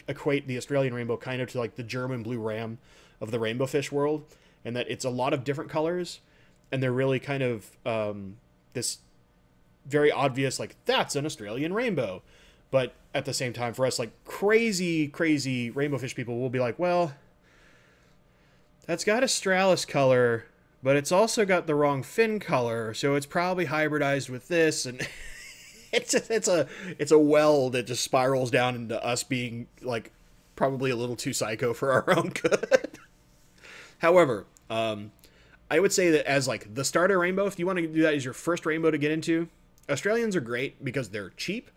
equate the Australian rainbow kind of to like the German blue ram of the rainbow fish world, and that it's a lot of different colors, and they're really kind of this very obvious, like, that's an Australian rainbow. But at the same time, for us, like, crazy rainbow fish people will be like, well, that's got Australis color, but it's also got the wrong fin color, so it's probably hybridized with this, and it's a well that just spirals down into us being, like, probably a little too psycho for our own good. However, I would say that as like the starter rainbow, if you want to do that as your first rainbow to get into, Australians are great because they're cheap.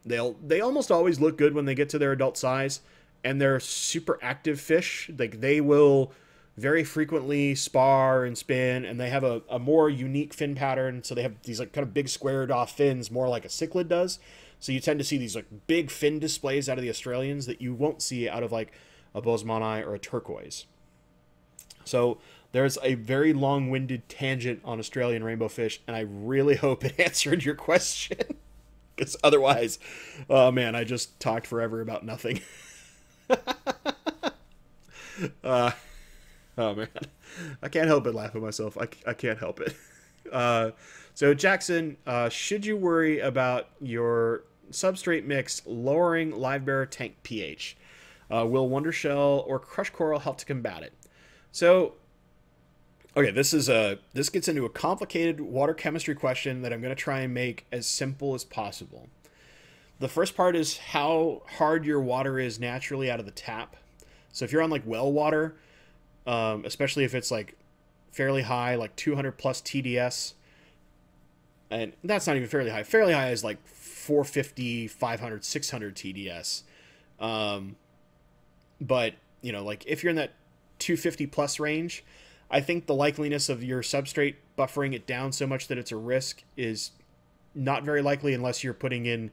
They almost always look good when they get to their adult size, and they're super active fish. Like they will very frequently spar and spin, and they have a more unique fin pattern. So they have these like kind of big squared off fins, more like a cichlid does. So you tend to see these like big fin displays out of the Australians that you won't see out of like a Bosemani or a turquoise. So there's a very long-winded tangent on Australian rainbow fish, and I really hope it answered your question. Because otherwise, oh man, I just talked forever about nothing. Oh man, I can't help but laugh at myself. I can't help it. So Jackson, should you worry about your substrate mix lowering live bearer tank pH? Will wonder shell or crushed coral help to combat it? So, okay, this gets into a complicated water chemistry question that I'm going to try and make as simple as possible. The first part is how hard your water is naturally out of the tap. So if you're on like well water, especially if it's like fairly high, like 200 plus TDS, and that's not even fairly high. Fairly high is like 450, 500, 600 TDS. But, you know, like if you're in that 250 plus range, I think the likeliness of your substrate buffering it down so much that it's a risk is not very likely unless you're putting in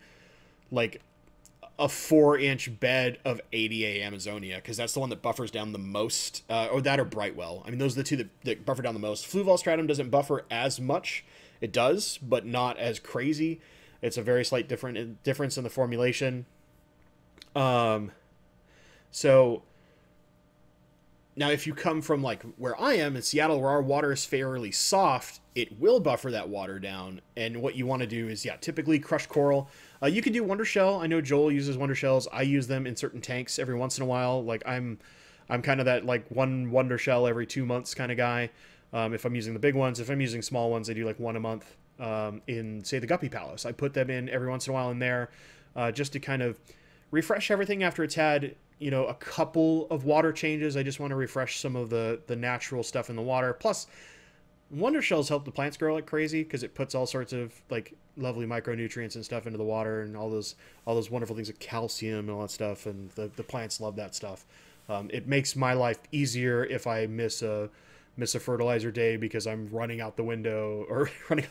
like a 4-inch bed of ADA Amazonia, because that's the one that buffers down the most, or that or Brightwell. I mean, those are the two that buffer down the most. Fluval stratum doesn't buffer as much. It does, but not as crazy. It's a very slight difference in the formulation. So now if you come from like where I am in Seattle, where our water is fairly soft, it will buffer that water down. And what you want to do is, yeah, typically crushed coral. You can do wonder shell. I know Joel uses wonder shells. I use them in certain tanks every once in a while. Like I'm kind of that like one wonder shell every 2 months kind of guy. If I'm using the big ones, if I'm using small ones, I do like one a month. In say the Guppy Palace, I put them in every once in a while in there, just to kind of refresh everything after it's had, you know, a couple of water changes. I just want to refresh some of the natural stuff in the water. Plus, wonder shells help the plants grow like crazy because it puts all sorts of like lovely micronutrients and stuff into the water, and all those wonderful things like calcium and all that stuff, and the plants love that stuff. It makes my life easier if I miss a fertilizer day because I'm running out the window, or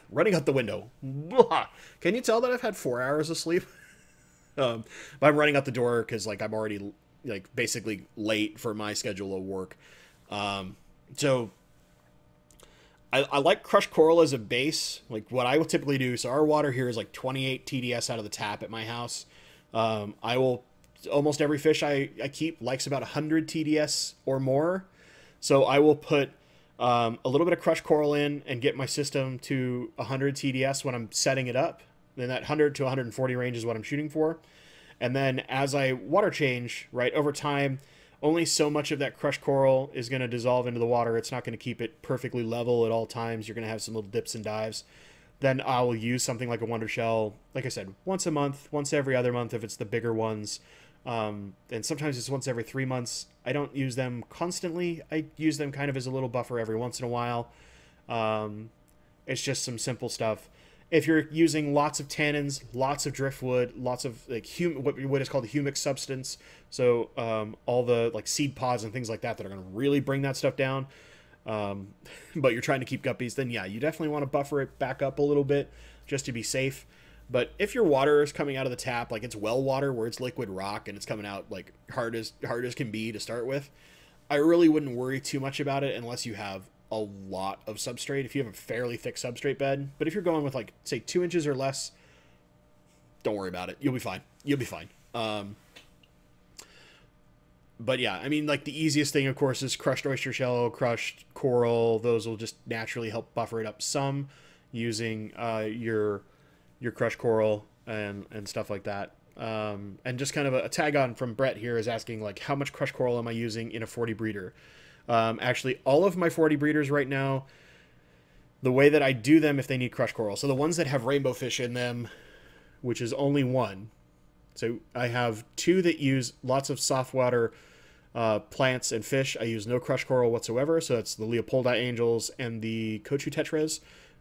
running out the window. Blah. Can you tell that I've had 4 hours of sleep? But I'm running out the door because like I'm already like basically late for my schedule of work. So I like crushed coral as a base. Like what I will typically do, so our water here is like 28 TDS out of the tap at my house. I will, almost every fish I keep likes about 100 TDS or more. So I will put a little bit of crushed coral in and get my system to 100 TDS when I'm setting it up. Then that 100 to 140 range is what I'm shooting for. And then as I water change, right, over time, only so much of that crushed coral is going to dissolve into the water. It's not going to keep it perfectly level at all times. You're going to have some little dips and dives. Then I will use something like a Wonder Shell, like I said, once a month, once every other month if it's the bigger ones. And sometimes it's once every 3 months. I don't use them constantly. I use them kind of as a little buffer every once in a while. It's just some simple stuff. If you're using lots of tannins, lots of driftwood, lots of like what is called a humic substance, so all the like seed pods and things like that are going to really bring that stuff down, but you're trying to keep guppies, then yeah, you definitely want to buffer it back up a little bit just to be safe. But if your water is coming out of the tap, like it's well water where it's liquid rock and it's coming out like hard as can be to start with, I really wouldn't worry too much about it unless you have a lot of substrate, if you have a fairly thick substrate bed. But if you're going with like say 2 inches or less, don't worry about it. You'll be fine. But yeah, I mean, like the easiest thing of course is crushed oyster shell, crushed coral. Those will just naturally help buffer it up some using your crushed coral and stuff like that. And just kind of a tag on from Brett here is asking like, how much crushed coral am I using in a 40 breeder? Actually, all of my 40 breeders right now, the way that I do them if they need crushed coral, so the ones that have rainbow fish in them, which is only one. So I have 2 that use lots of soft water plants and fish. I use no crushed coral whatsoever. So that's the Leopoldi angels and the Kochu tetras,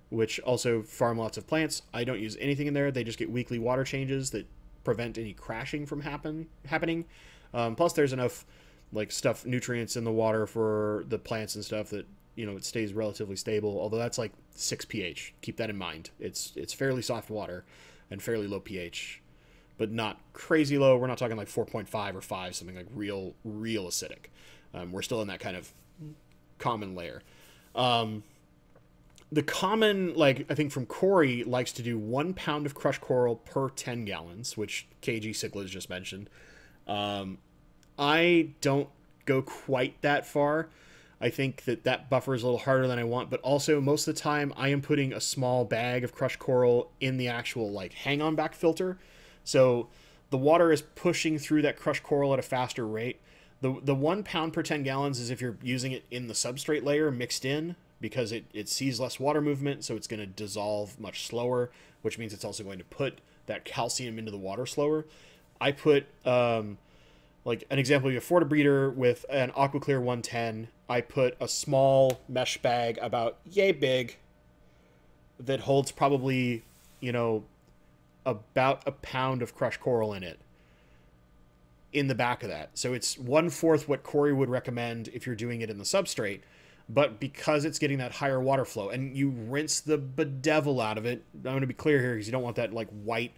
which also farm lots of plants. I don't use anything in there. They just get weekly water changes that prevent any crashing from happening. Plus there's enough like nutrients in the water for the plants and stuff that, you know, it stays relatively stable, although that's like 6 pH. Keep that in mind. It's fairly soft water and fairly low pH, but not crazy low. We're not talking like 4.5 or 5, something like real acidic. We're still in that kind of common layer. The common, like I think from Corey, likes to do 1 pound of crushed coral per 10 gallons, which KG Cichlids just mentioned. I don't go quite that far. I think that buffer is a little harder than I want, but also most of the time I am putting a small bag of crushed coral in the actual like hang-on back filter. So the water is pushing through that crushed coral at a faster rate. The 1 pound per 10 gallons is if you're using it in the substrate layer mixed in, because it sees less water movement, so it's going to dissolve much slower, which means it's also going to put that calcium into the water slower. I put like an example, you have Florida breeder with an AquaClear 110. I put a small mesh bag about yay big that holds probably, you know, about a pound of crushed coral in it in the back of that. So it's 1/4 what Corey would recommend if you're doing it in the substrate, but because it's getting that higher water flow, and you rinse the bedevil out of it. I'm going to be clear here because you don't want that like white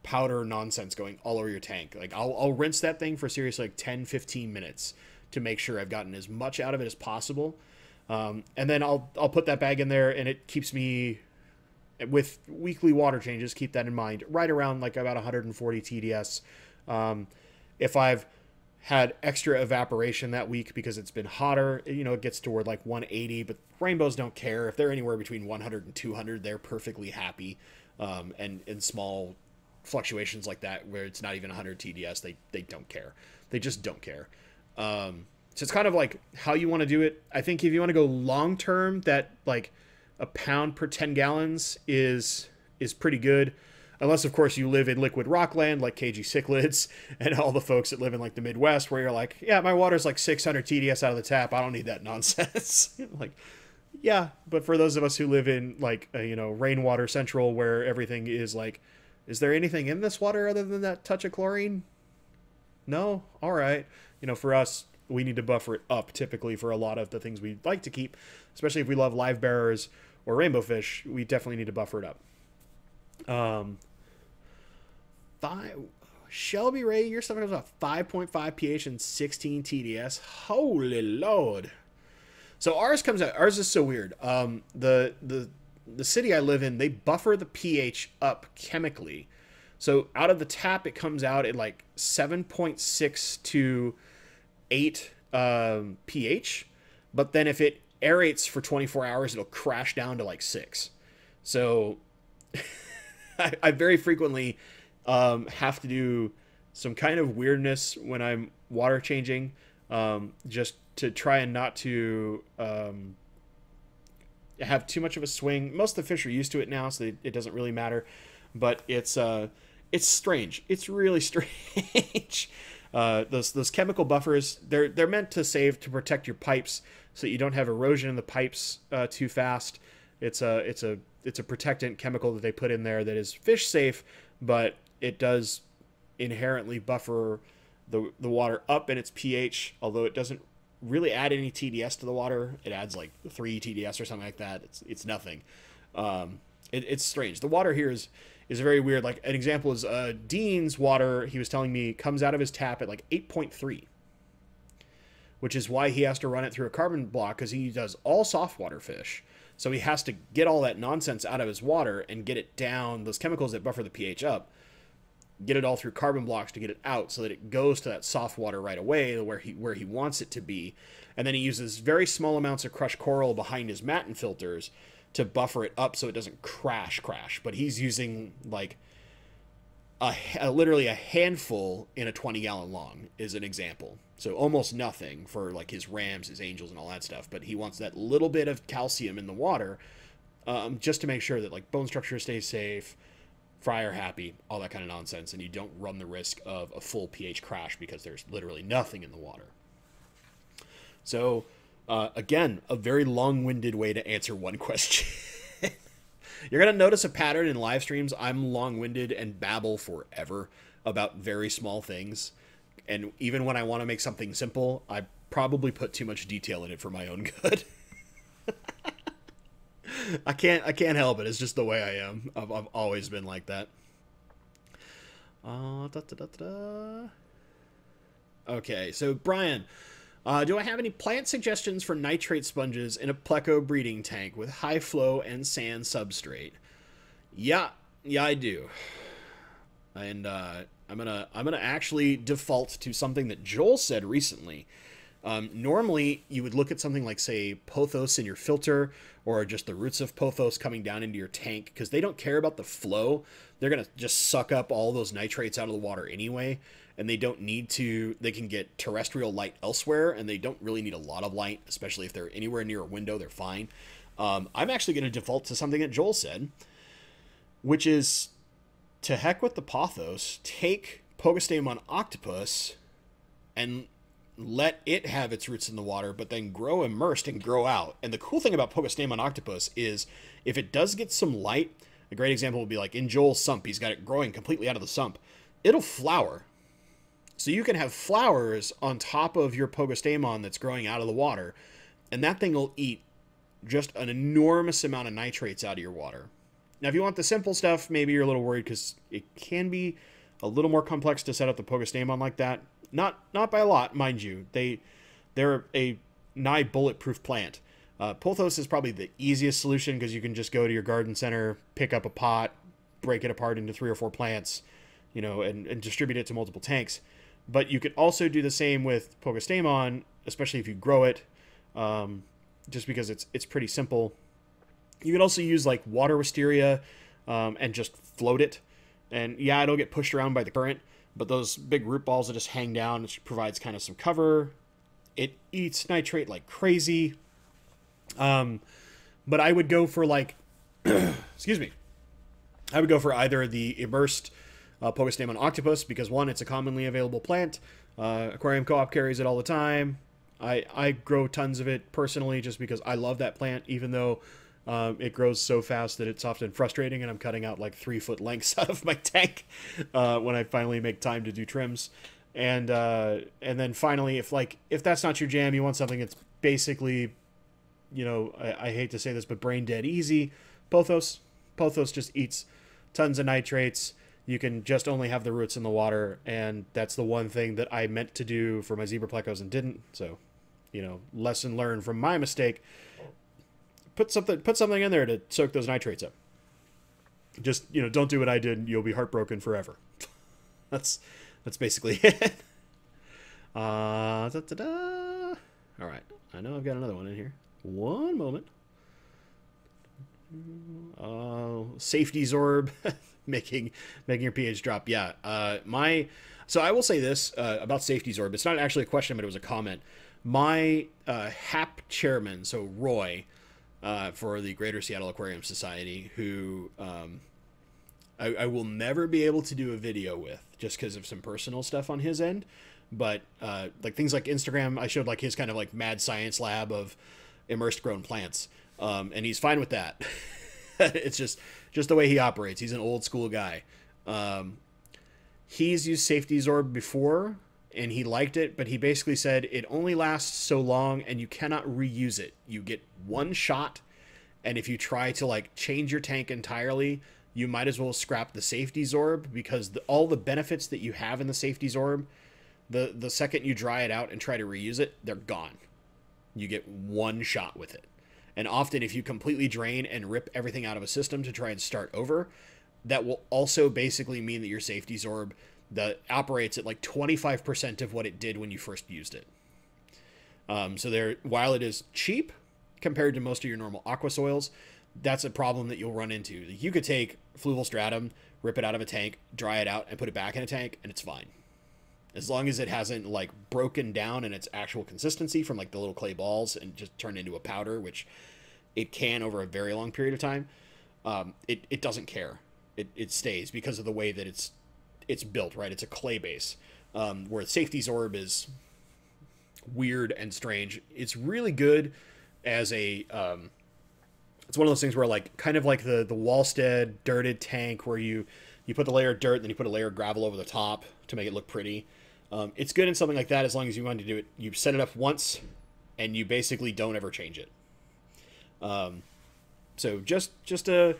powder nonsense going all over your tank. Like I'll rinse that thing for seriously like 10-15 minutes to make sure I've gotten as much out of it as possible. And then I'll put that bag in there, and it keeps me, with weekly water changes, keep that in mind, right around like about 140 TDS. If I've had extra evaporation that week because it's been hotter, you know, it gets toward like 180, but rainbows don't care. If they're anywhere between 100 and 200, they're perfectly happy. And in small fluctuations like that, where it's not even 100 TDS, they don't care. They just don't care. So it's kind of like how you want to do it. I think if you want to go long term, that like a pound per 10 gallons is pretty good. Unless, of course, you live in liquid rockland like KG Cichlids and all the folks that live in like the Midwest, where you're like, yeah, my water's like 600 TDS out of the tap. I don't need that nonsense. Like, yeah, but for those of us who live in like, you know, rainwater central, where everything is like, is there anything in this water other than that touch of chlorine? No? All right. You know, for us, we need to buffer it up typically for a lot of the things we like to keep, especially if we love live bearers or rainbow fish. We definitely need to buffer it up. Shelby Ray, your stuff has a 5.5 pH and 16 TDS. Holy Lord. So ours is so weird. The city I live in, they buffer the pH up chemically. So out of the tap, it comes out at like 7.6 to 8 pH. But then if it aerates for 24 hours, it'll crash down to like 6. So I very frequently have to do some kind of weirdness when I'm water changing. just to try and not to have too much of a swing. Most of the fish are used to it now, so it doesn't really matter. But it's strange. It's really strange. Those chemical buffers, they're meant to protect your pipes so that you don't have erosion in the pipes too fast. It's a protectant chemical that they put in there that is fish safe, but it does inherently buffer the water up in its pH, although it doesn't really add any TDS to the water. It adds like 3 TDS or something like that. It's nothing. It's strange. The water here is very weird. Like an example is Dean's water, he was telling me, comes out of his tap at like 8.3, which is why he has to run it through a carbon block, because he does all softwater fish. So he has to get all that nonsense out of his water and get it down, those chemicals that buffer the pH up, get it all through carbon blocks to get it out so that it goes to that soft water right away where he wants it to be. And then he uses very small amounts of crushed coral behind his Matten filters to buffer it up so it doesn't crash. But he's using like literally a handful in a 20-gallon long is an example. So almost nothing for like his rams, his angels, and all that stuff. But he wants that little bit of calcium in the water just to make sure that like bone structure stays safe, fry are happy, all that kind of nonsense, and you don't run the risk of a full pH crash because there's literally nothing in the water. So again, a very long-winded way to answer one question. You're going to notice a pattern in live streams. I'm long-winded and babble forever about very small things. And even when I want to make something simple, I probably put too much detail in it for my own good. I can't help it. It's just the way I am. I've always been like that. Okay, so Brian, do I have any plant suggestions for nitrate sponges in a pleco breeding tank with high flow and sand substrate? Yeah, I do. And I'm gonna actually default to something that Joel said recently. Normally, you would look at something like, say, pothos in your filter, or just the roots of pothos coming down into your tank, because they don't care about the flow. They're going to just suck up all those nitrates out of the water anyway, and they don't need to. They can get terrestrial light elsewhere, and they don't really need a lot of light, especially if they're anywhere near a window, they're fine. I'm actually going to default to something that Joel said, which is, to heck with the pothos, take Pogastemon octopus and let it have its roots in the water, but then grow immersed and grow out. And the cool thing about Pogastemon octopus is if it does get some light, a great example would be like in Joel's sump, he's got it growing completely out of the sump. It'll flower. So you can have flowers on top of your Pogastemon that's growing out of the water, and that thing will eat just an enormous amount of nitrates out of your water. Now, if you want the simple stuff, maybe you're a little worried because it can be a little more complex to set up the Pogastemon like that. Not by a lot, mind you. They're a nigh bulletproof plant. Pothos is probably the easiest solution because you can just go to your garden center, pick up a pot, break it apart into 3 or 4 plants, and distribute it to multiple tanks. But you could also do the same with Pogastemon, especially if you grow it, just because it's pretty simple. You could also use like water wisteria and just float it. And yeah, it'll get pushed around by the current, but those big root balls that just hang down, it provides kind of some cover. It eats nitrate like crazy. But I would go for like, excuse me. I would go for either the immersed Pogastemon octopus, because one, it's a commonly available plant. Aquarium Co-op carries it all the time. I grow tons of it personally just because I love that plant, even though it grows so fast that it's often frustrating, and I'm cutting out like 3-foot lengths out of my tank when I finally make time to do trims. And then finally, if that's not your jam, you want something that's basically, I hate to say this, but brain dead easy. Pothos just eats tons of nitrates. You can just only have the roots in the water, and that's the one thing that I meant to do for my zebra plecos and didn't. So, lesson learned from my mistake. Put something in there to soak those nitrates up. Just, don't do what I did. You'll be heartbroken forever. That's basically it. All right. I know I've got another one in here. One moment. Safety Zorb making your pH drop. Yeah. So I will say this about Safety Zorb. It's not actually a question, but it was a comment. My HAP chairman, so Roy, for the Greater Seattle Aquarium Society, who I will never be able to do a video with just because of some personal stuff on his end. But like things like Instagram, I showed like his kind of like mad science lab of immersed grown plants. And he's fine with that. It's just the way he operates. He's an old school guy. He's used Safety Zorb before and he liked it, but he basically said it only lasts so long and you cannot reuse it. You get one shot, and if you try to like change your tank entirely, you might as well scrap the Safety Zorb, because all the benefits that you have in the Safety Zorb, the second you dry it out and try to reuse it, they're gone. You get one shot with it. And often if you completely drain and rip everything out of a system to try and start over, that will also basically mean that your Safety Zorb that operates at like 25% of what it did when you first used it. So while it is cheap compared to most of your normal aqua soils, that's a problem that you'll run into. You could take fluval stratum, rip it out of a tank, dry it out, and put it back in a tank, and it's fine. As long as it hasn't like broken down in its actual consistency from like the little clay balls and just turned into a powder, which it can over a very long period of time, it doesn't care. It stays because of the way that it's built, right? It's a clay base, where Safety Zorb is weird and strange. It's really good as a it's one of those things where like kind of like the Wallstead dirted tank where you put the layer of dirt and then you put a layer of gravel over the top to make it look pretty. It's good in something like that as long as you want to do it. You set it up once and you basically don't ever change it. So just a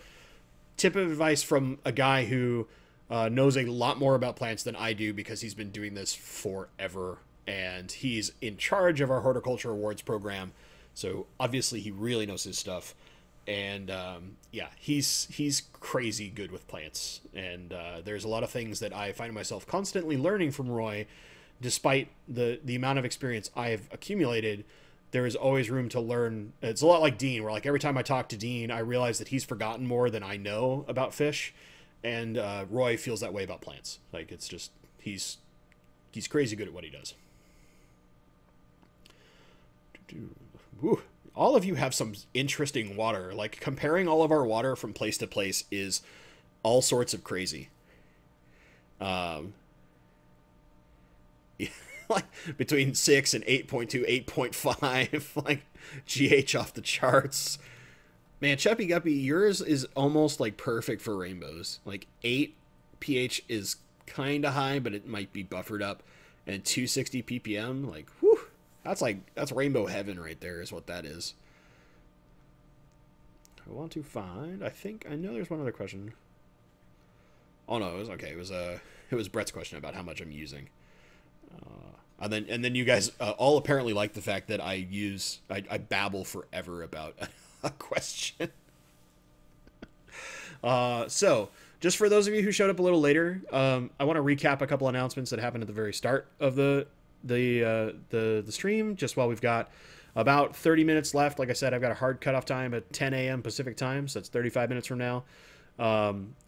tip of advice from a guy who knows a lot more about plants than I do, because he's been doing this forever and he's in charge of our horticulture awards program. So obviously he really knows his stuff. And yeah, he's crazy good with plants. And there's a lot of things that I find myself constantly learning from Roy, despite the amount of experience I've accumulated. There is always room to learn. It's a lot like Dean, where like every time I talk to Dean, I realize that he's forgotten more than I know about fish. And Roy feels that way about plants. Like it's just, he's crazy good at what he does. Ooh. All of you have some interesting water. Like comparing all of our water from place to place is all sorts of crazy. Like between 6 and 8.2, 8.5, like GH off the charts. Man, Cheppy Guppy, yours is almost like perfect for rainbows. Like 8 pH is kind of high, but it might be buffered up. And 260 ppm, like, whew. That's rainbow heaven right there is what that is. I want to find, I know there's one other question. Oh no, it was okay. It was Brett's question about how much I'm using. And then you guys all apparently like the fact that I babble forever about a question. So just for those of you who showed up a little later, I want to recap a couple announcements that happened at the very start of the stream, just while we've got about 30 minutes left. Like I said, I've got a hard cutoff time at 10 a.m. Pacific time, so that's 35 minutes from now.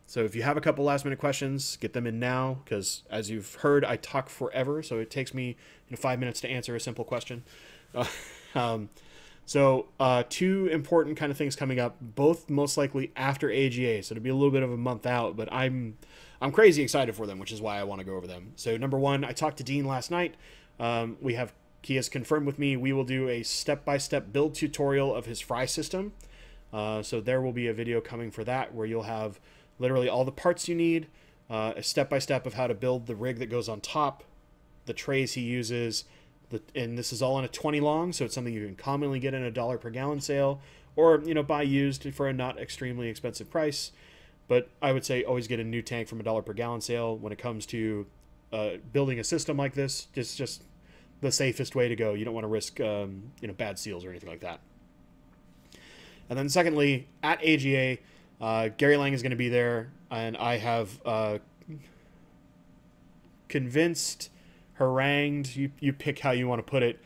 So if you have a couple last minute questions, get them in now, because as you've heard, I talk forever, so it takes me 5 minutes to answer a simple question. So two important kind of things coming up, both most likely after AGA, so it'll be a little bit of a month out, but I'm crazy excited for them, which is why I want to go over them. So number one, I talked to Dean last night. He has confirmed with me we will do a step-by-step build tutorial of his fry system. So there will be a video coming for that, where you'll have literally all the parts you need, a step-by-step of how to build the rig that goes on top, the trays he uses, and this is all in a 20 long, so it's something you can commonly get in a $1 per gallon sale, or buy used for a not extremely expensive price. But I would say always get a new tank from a $1 per gallon sale when it comes to building a system like this. Just the safest way to go. You don't want to risk bad seals or anything like that. And then secondly, at AGA, Gary Lang is going to be there, and I have convinced, harangued, you pick how you want to put it,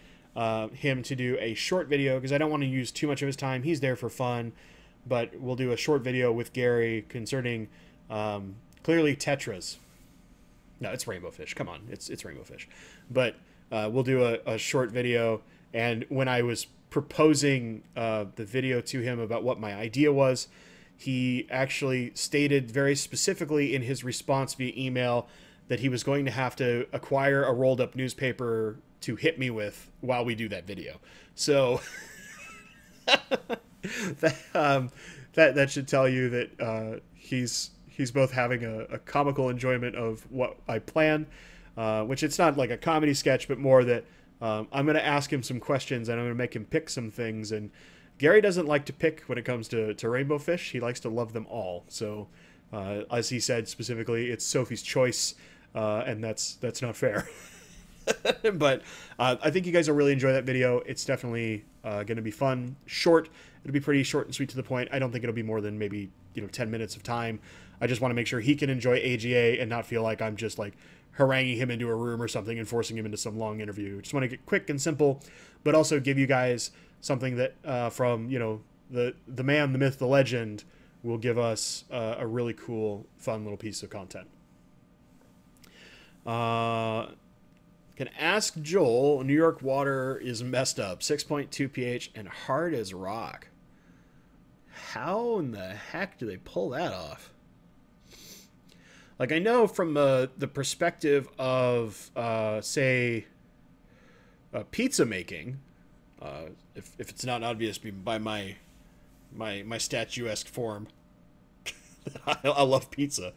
him to do a short video, because I don't want to use too much of his time. He's there for fun, but we'll do a short video with Gary concerning clearly tetras. No, it's rainbow fish. Come on, it's rainbow fish. But we'll do a short video. And when I was proposing the video to him about what my idea was, he actually stated very specifically in his response via email that he was going to have to acquire a rolled up newspaper to hit me with while we do that video. So that should tell you that he's both having a comical enjoyment of what I plan, which it's not like a comedy sketch, but more that I'm going to ask him some questions and I'm going to make him pick some things. And Gary doesn't like to pick when it comes to rainbow fish. He likes to love them all. So as he said specifically, it's Sophie's choice, and that's not fair. But I think you guys will really enjoy that video. It's definitely going to be fun. Short. It'll be pretty short and sweet to the point. I don't think it'll be more than maybe 10 minutes of time. I just want to make sure he can enjoy AGA and not feel like I'm just like haranguing him into a room or something and forcing him into some long interview. Just want to get quick and simple, but also give you guys something that from the man, the myth, the legend will give us a really cool, fun little piece of content. Can ask Joel, New York water is messed up, 6.2 pH and hard as rock. How in the heck do they pull that off? Like, I know from the perspective of, say, pizza making, if it's not obvious by my statuesque form, I love pizza,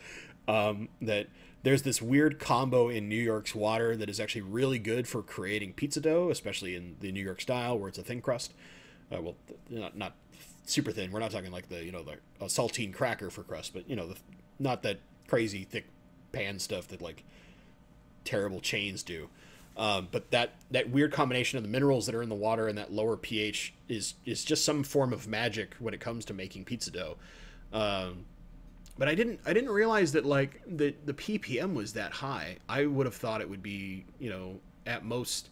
that there's this weird combo in New York's water that is actually really good for creating pizza dough, especially in the New York style where it's a thin crust. Well, not super thin. We're not talking like the a saltine cracker for crust, but not that crazy thick pan stuff that like terrible chains do. But that weird combination of the minerals that are in the water and that lower pH is just some form of magic when it comes to making pizza dough. But I didn't realize that like the ppm was that high. I would have thought it would be at most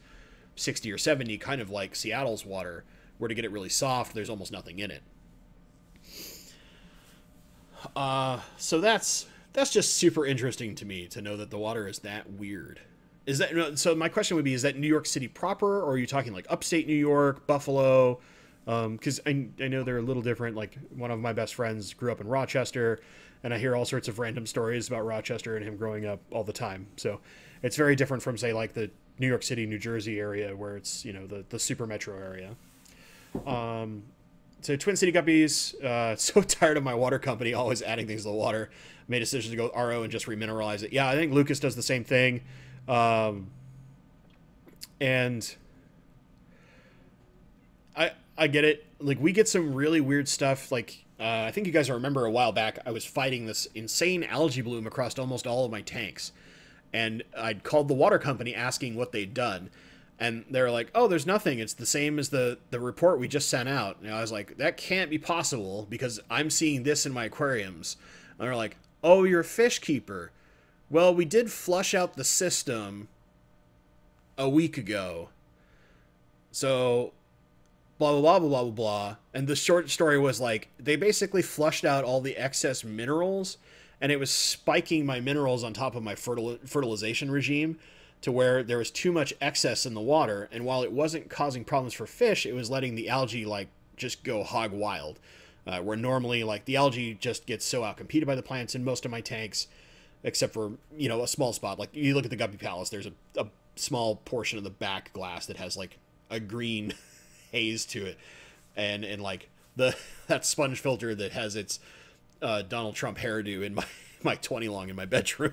60 or 70, kind of like Seattle's water, where to get it really soft, there's almost nothing in it. So that's just super interesting to me to know that the water is that weird. Is that so? My question would be: is that New York City proper, or are you talking like upstate New York, Buffalo? Because I know they're a little different. Like one of my best friends grew up in Rochester, and I hear all sorts of random stories about Rochester and him growing up all the time. So it's very different from say like the New York City, New Jersey area where it's the super metro area. So Twin City Guppies, so tired of my water company always adding things to the water. Made a decision to go RO and just remineralize it. Yeah, I think Lucas does the same thing. And I get it. Like we get some really weird stuff. Like I think you guys remember a while back, I was fighting this insane algae bloom across almost all of my tanks. And I'd called the water company asking what they'd done. And they're like, oh, there's nothing. It's the same as the report we just sent out. And I was like, that can't be possible because I'm seeing this in my aquariums. And they're like, oh, you're a fish keeper. Well, we did flush out the system a week ago. So, blah, blah, blah, blah, blah, blah. And the short story was like, they basically flushed out all the excess minerals, and it was spiking my minerals on top of my fertilization regime to where there was too much excess in the water. And while it wasn't causing problems for fish, it was letting the algae like just go hog wild. Where normally like the algae just gets so outcompeted by the plants in most of my tanks, except for, a small spot. Like you look at the Guppy Palace, there's a small portion of the back glass that has like a green haze to it. And like that sponge filter that has its Donald Trump hairdo in my 20 long in my bedroom.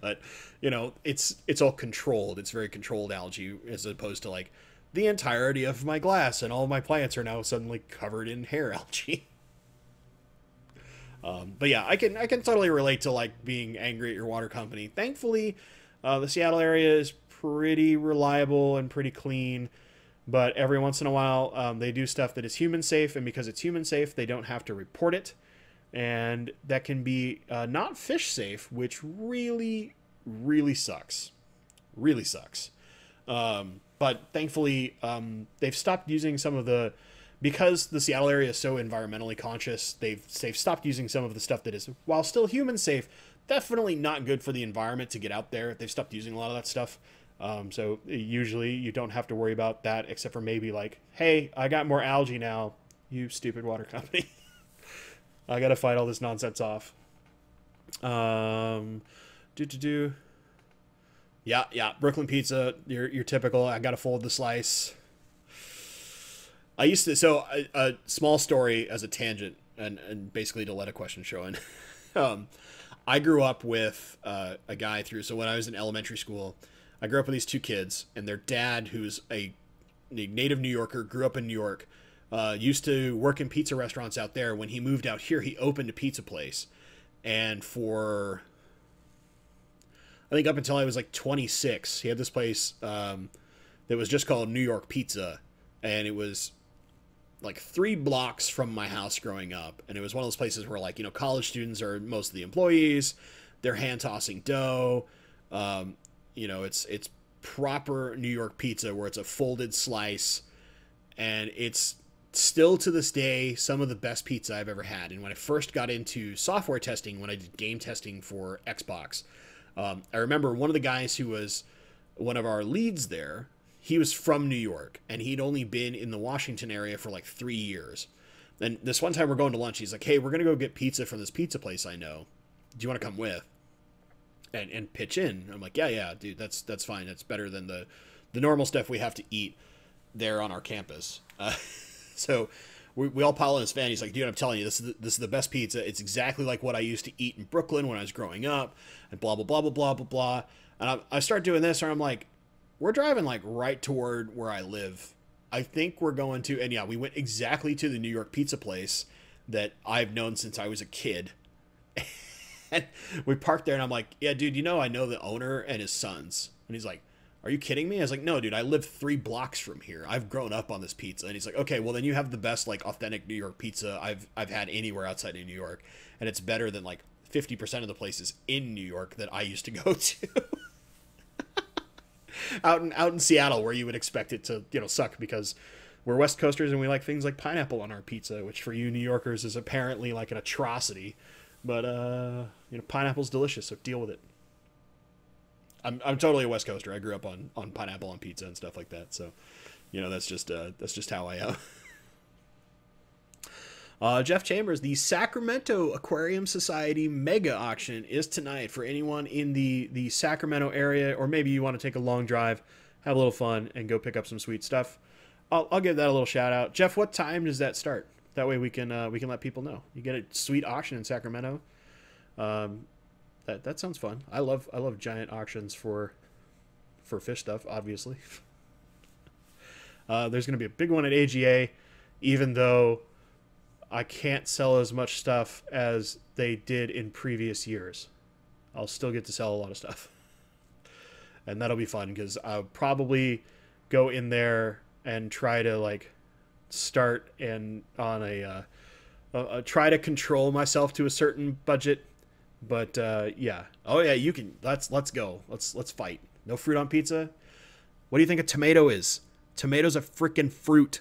But, it's all controlled. It's very controlled algae as opposed to like the entirety of my glass and all my plants are now suddenly covered in hair algae. But yeah, I can totally relate to like being angry at your water company. Thankfully, the Seattle area is pretty reliable and pretty clean, but every once in a while, they do stuff that is human safe. And because it's human safe, they don't have to report it. And that can be not fish safe, which really, really sucks. Really sucks. But thankfully, they've stopped using some of the, because the Seattle area is so environmentally conscious, they've stopped using some of the stuff that is, while still human safe, definitely not good for the environment to get out there. They've stopped using a lot of that stuff. So usually you don't have to worry about that, except for maybe like, hey, I got more algae now, you stupid water company. I got to fight all this nonsense off. Yeah. Brooklyn pizza, your typical. I got to fold the slice. I used to, so a small story as a tangent, and basically to let a question show in. I grew up with a guy through, so when I was in elementary school, I grew up with these two kids, and their dad, who's a native New Yorker, grew up in New York, used to work in pizza restaurants out there. When he moved out here, he opened a pizza place. And for, I think up until I was like 26, he had this place that was just called New York Pizza. And it was like 3 blocks from my house growing up. And it was one of those places where, like, you know, college students are most of the employees. They're hand-tossing dough. You know, it's proper New York pizza where it's a folded slice. And it's still to this day some of the best pizza I've ever had. And when I first got into software testing, when I did game testing for Xbox, I remember one of the guys who was one of our leads there, he was from New York, and he'd only been in the Washington area for like 3 years. And this one time we're going to lunch, he's like, hey, we're going to go get pizza from this pizza place I know. Do you want to come with? And pitch in. I'm like, yeah, dude, that's fine. That's better than the normal stuff we have to eat there on our campus. So we all pile in his van. He's like, dude, I'm telling you, this is the best pizza. It's exactly like what I used to eat in Brooklyn when I was growing up, and blah, blah, blah, blah, blah, blah, blah. And I start doing this, and I'm like, we're driving like right toward where I live. I think we're going to, and yeah, we went exactly to the New York pizza place that I've known since I was a kid. And we parked there, and I'm like, yeah, dude, you know, I know the owner and his sons. And he's like, are you kidding me? I was like, no, dude, I live 3 blocks from here. I've grown up on this pizza. And he's like, okay, well, then you have the best, like, authentic New York pizza I've had anywhere outside of New York. And it's better than, like, 50% of the places in New York that I used to go to. out in Seattle, where you would expect it to, you know, suck, because we're West Coasters and we like things like pineapple on our pizza, which for you New Yorkers is apparently like an atrocity. But, you know, pineapple's delicious, so deal with it. I'm totally a West Coaster. I grew up on pineapple on pizza and stuff like that. So, you know, that's just how I am. Jeff Chambers, the Sacramento Aquarium Society mega auction is tonight for anyone in the Sacramento area, or maybe you want to take a long drive, have a little fun, and go pick up some sweet stuff. I'll give that a little shout out. Jeff, what time does that start? That way we can let people know. You get a sweet auction in Sacramento. That sounds fun. I love giant auctions for fish stuff, obviously. There's going to be a big one at AGA, even though I can't sell as much stuff as they did in previous years. I'll still get to sell a lot of stuff. And that'll be fun, because I'll probably go in there and try to, like, start and on a try to control myself to a certain budget. But yeah, oh yeah, you can. Let's go. Let's fight. No fruit on pizza. What do you think a tomato is? Tomato's a freaking fruit.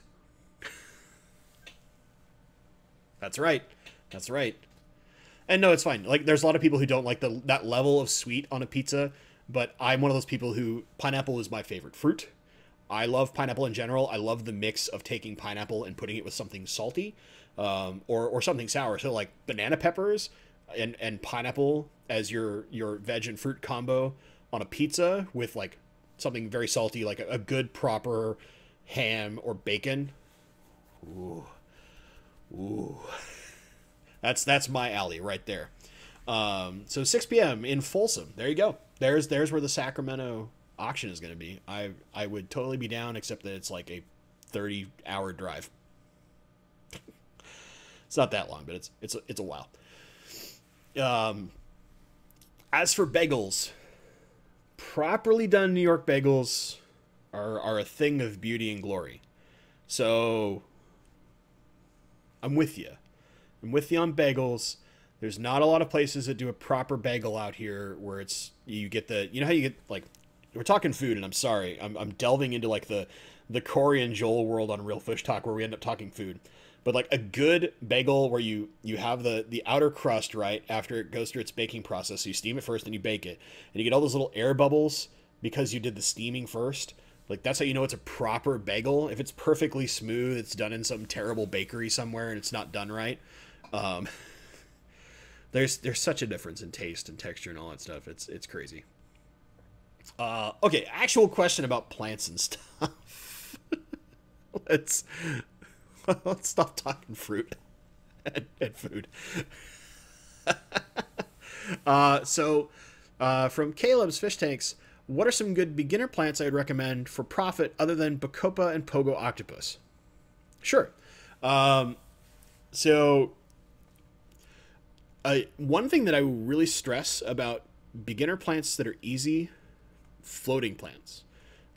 That's right. And no, it's fine. Like, there's a lot of people who don't like that level of sweet on a pizza, but I'm one of those people who, pineapple is my favorite fruit. I love pineapple in general. I love the mix of taking pineapple and putting it with something salty, or something sour. So like banana peppers and pineapple as your veg and fruit combo on a pizza with like something very salty, like a good proper ham or bacon. Ooh. That's my alley right there. So 6 p.m. in Folsom. There you go. There's where the Sacramento auction is going to be. I would totally be down, except that it's like a 30-hour drive. It's not that long, but it's a while. As for bagels, properly done New York bagels are a thing of beauty and glory. So I'm with you. I'm with you on bagels. There's not a lot of places that do a proper bagel out here where it's, you get the, you know how you get, like, we're talking food, and I'm sorry, I'm delving into like the the Corey and Joel world on Real Fish Talk where we end up talking food. But like a good bagel where you have the outer crust right after it goes through its baking process. So you steam it first, then you bake it, and you get all those little air bubbles because you did the steaming first. Like that's how you know it's a proper bagel. If it's perfectly smooth, it's done in some terrible bakery somewhere and it's not done right. Um, there's such a difference in taste and texture and all that stuff. It's crazy. Okay, actual question about plants and stuff. let's let's stop talking fruit and food. From Caleb's Fish Tanks, what are some good beginner plants I would recommend for profit other than Bacopa and Pogo Octopus? Sure. One thing that I really stress about beginner plants that are easy, floating plants.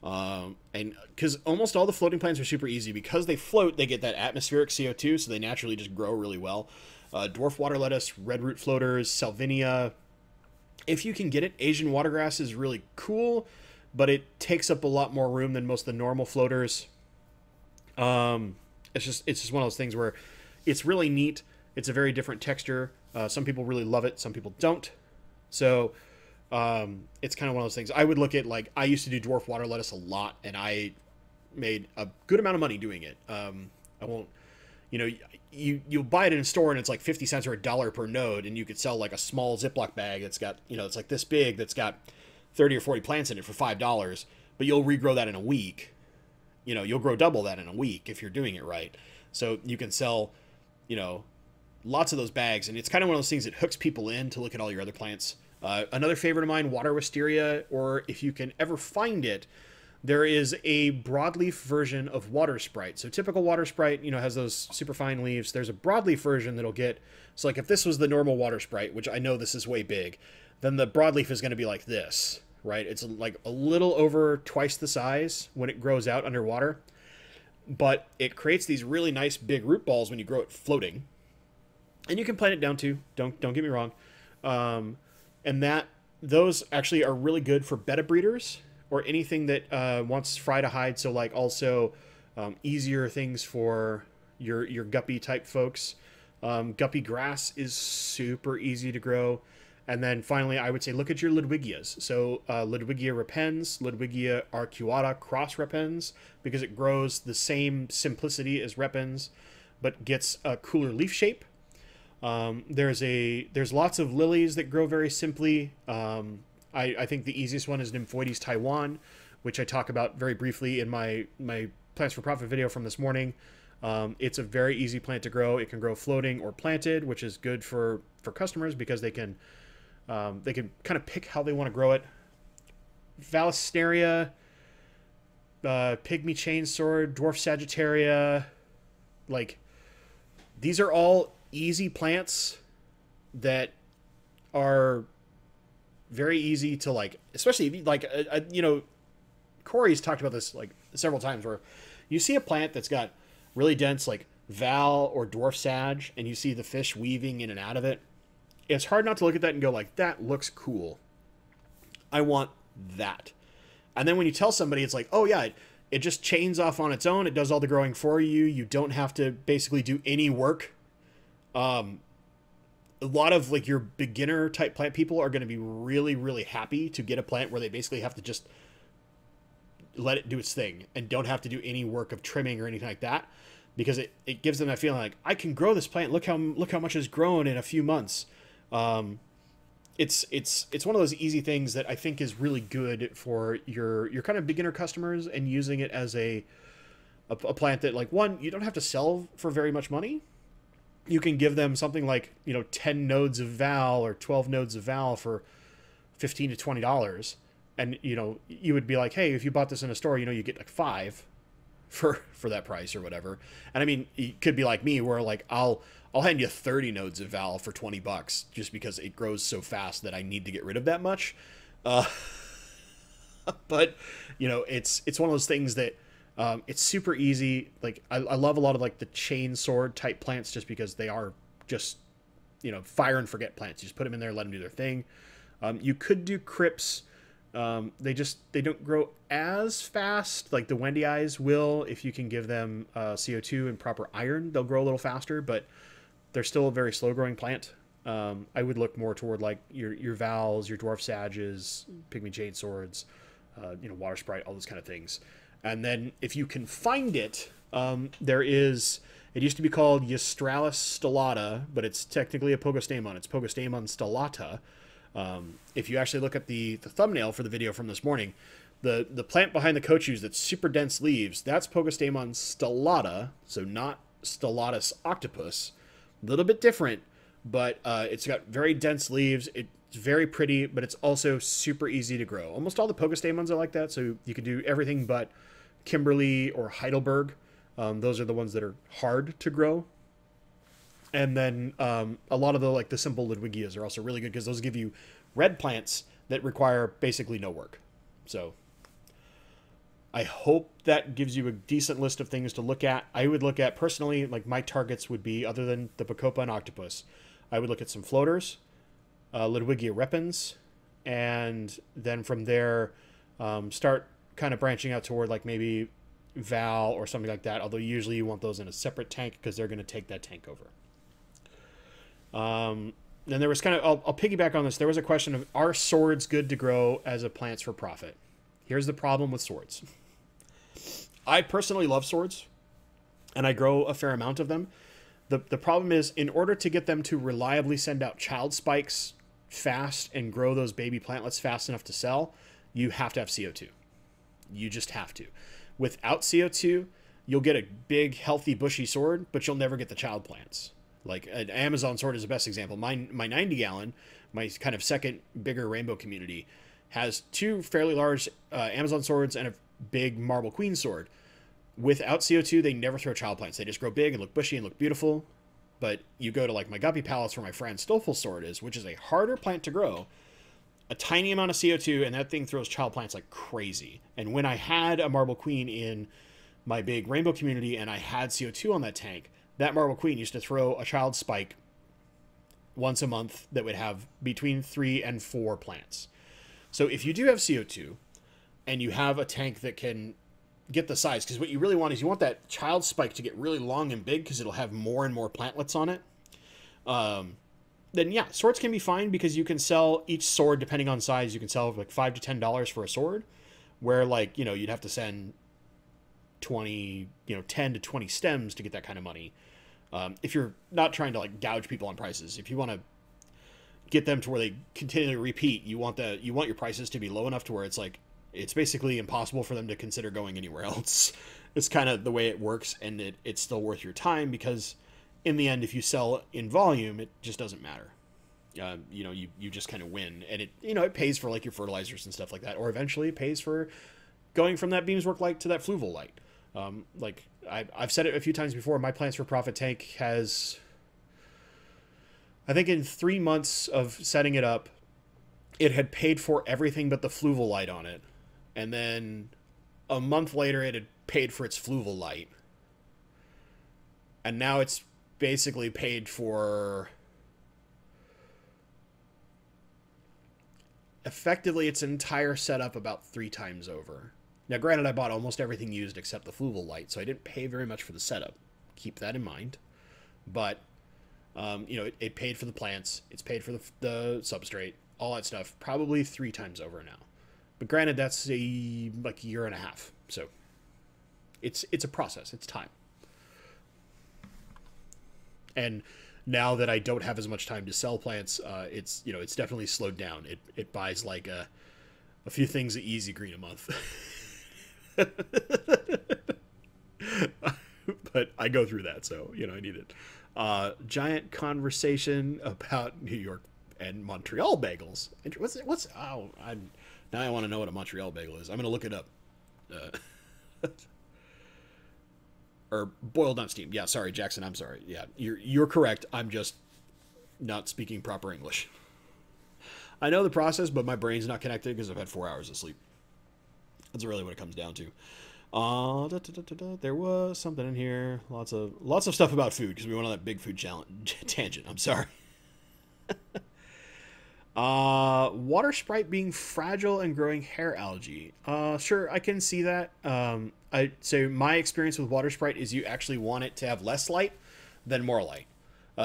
And because almost all the floating plants are super easy because they float, they get that atmospheric CO2, so they naturally just grow really well. Dwarf water lettuce, red root floaters, salvinia. If you can get it, Asian watergrass is really cool, but it takes up a lot more room than most of the normal floaters. It's just one of those things where it's really neat. It's a very different texture. Some people really love it. Some people don't. So it's kind of one of those things. I would look at, like, I used to do dwarf water lettuce a lot, and I made a good amount of money doing it. I won't, you'll buy it in a store and it's like 50 cents or $1 per node, and you could sell like a small Ziploc bag that's got, it's like this big, that's got 30 or 40 plants in it for $5, but you'll regrow that in a week. You'll grow double that in a week if you're doing it right. So you can sell, lots of those bags, and it's kind of one of those things that hooks people in to look at all your other plants. Another favorite of mine, water wisteria, or if you can ever find it, there is a broadleaf version of water sprite. So typical water sprite, has those super fine leaves. There's a broadleaf version that'll get, so like if this was the normal water sprite, which I know this is way big, then the broadleaf is going to be like this, right? It's like a little over twice the size when it grows out underwater, but it creates these really nice big root balls when you grow it floating. And you can plant it down too. Don't get me wrong. And those actually are really good for betta breeders or anything that wants fry to hide. So like also easier things for your guppy type folks. Guppy grass is super easy to grow. And then finally, I would say look at your Ludwigias. So Ludwigia repens, Ludwigia arcuata cross repens, because it grows the same simplicity as repens, but gets a cooler leaf shape. There's lots of lilies that grow very simply. I think the easiest one is Nymphoides Taiwan, which I talk about very briefly in my Plants for Profit video from this morning. It's a very easy plant to grow. It can grow floating or planted, which is good for customers because they can kind of pick how they want to grow it. Vallisneria, Pygmy Chainsword, Dwarf Sagittaria, like these are all easy plants that are very easy to like, especially like, Corey's talked about this like several times where you see a plant that's got really dense like Val or Dwarf Sag and you see the fish weaving in and out of it. It's hard not to look at that and go like, that looks cool. I want that. And then when you tell somebody, it's like, oh yeah, it just chains off on its own. It does all the growing for you. You don't have to basically do any work. A lot of like your beginner type plant people are going to be really, really happy to get a plant where they basically have to just let it do its thing and don't have to do any work of trimming or anything like that, because it gives them that feeling like, I can grow this plant. Look how much has grown in a few months. It's one of those easy things that I think is really good for your kind of beginner customers, and using it as a plant that, like, one, you don't have to sell for very much money. You can give them something like, 10 nodes of Val or 12 nodes of Val for $15 to $20. And, you would be like, hey, if you bought this in a store, you get like 5 for that price or whatever. And I mean, it could be like me where like, I'll hand you 30 nodes of Val for $20 just because it grows so fast that I need to get rid of that much. But it's one of those things that, it's super easy. Like I love a lot of like the chain sword type plants just because they are just, fire and forget plants. You just put them in there, let them do their thing. You could do crypts They don't grow as fast. Like the Wendy eyes will, if you can give them CO2 and proper iron, they'll grow a little faster, but they're still a very slow growing plant. I would look more toward like your Vals, your Dwarf Sages, Pygmy Jade Swords, Water Sprite, all those kind of things. And then if you can find it, there is, it used to be called Yestralis stellata, but it's technically a Pogostemon. It's Pogostemon stellata. If you actually look at the thumbnail for the video from this morning, the plant behind the Kochus that's super dense leaves, that's Pogostemon stellata, so not Stellatus octopus. A little bit different, but it's got very dense leaves. It's very pretty, but it's also super easy to grow. Almost all the Pogostemons are like that, so you can do everything but Kimberly or Heidelberg. Those are the ones that are hard to grow. And then a lot of the simple Ludwigias are also really good because those give you red plants that require basically no work. So I hope that gives you a decent list of things to look at. I would look at, personally, like my targets would be, other than the Bacopa and Octopus, I would look at some floaters, Ludwigia repens, and then from there start kind of branching out toward like maybe Val or something like that, although usually you want those in a separate tank because they're going to take that tank over. Then there was kind of, I'll piggyback on this. There was a question of, are swords good to grow as a plants for profit? Here's the problem with swords. I personally love swords, and I grow a fair amount of them. The problem is, in order to get them to reliably send out child spikes fast and grow those baby plantlets fast enough to sell, you have to have CO2. You just have to. Without CO2, you'll get a big, healthy, bushy sword, but you'll never get the child plants. Like an Amazon sword is the best example. My 90 gallon, my kind of second bigger rainbow community, has two fairly large Amazon swords and a big marble queen sword. Without CO2, they never throw child plants. They just grow big and look bushy and look beautiful. But you go to like my Guppy Palace where my friend Stoffel sword is, which is a harder plant to grow, a tiny amount of CO2, and that thing throws child plants like crazy. And when I had a marble queen in my big rainbow community and I had CO2 on that tank, that marble queen used to throw a child spike once a month that would have between 3 and 4 plants. So if you do have CO2 and you have a tank that can get the size, because what you really want is you want that child spike to get really long and big because it'll have more and more plantlets on it. Then yeah, swords can be fine because you can sell each sword, depending on size, you can sell like $5 to $10 for a sword, where like, you'd have to send 10 to 20 stems to get that kind of money. If you're not trying to like gouge people on prices, if you want to get them to where they continually repeat, you want your prices to be low enough to where it's like, it's basically impossible for them to consider going anywhere else. It's kind of the way it works, and it's still worth your time because in the end, if you sell in volume, it just doesn't matter. You just kind of win, and it pays for like your fertilizers and stuff like that, or eventually it pays for going from that Beamswork light to that Fluval light. Like I've said it a few times before, my Plants for Profit tank has, I think in 3 months of setting it up, it had paid for everything but the Fluval light on it. And then a month later, it had paid for its Fluval light. And now it's basically paid for effectively its entire setup about 3 times over. Now, granted, I bought almost everything used except the Fluval light, so I didn't pay very much for the setup. Keep that in mind. But, it paid for the plants. It's paid for the substrate. All that stuff. Probably 3 times over now. But granted, that's a year and a half. So, it's a process. It's time. And now that I don't have as much time to sell plants, it's definitely slowed down. It buys like a few things at Easy Green a month. But I go through that, so I need it. Giant conversation about New York and Montreal bagels. Now I want to know what a Montreal bagel is. I'm gonna look it up. Or boiled, not steamed. Yeah, sorry, Jackson. I'm sorry. Yeah, you're correct. I'm just not speaking proper English. I know the process, but my brain's not connected because I've had 4 hours of sleep. That's really what it comes down to. There was something in here. Lots of stuff about food because we went on that big food challenge tangent. I'm sorry. Water sprite being fragile and growing hair algae. Sure, I can see that. So my experience with water sprite is you actually want it to have less light than more light.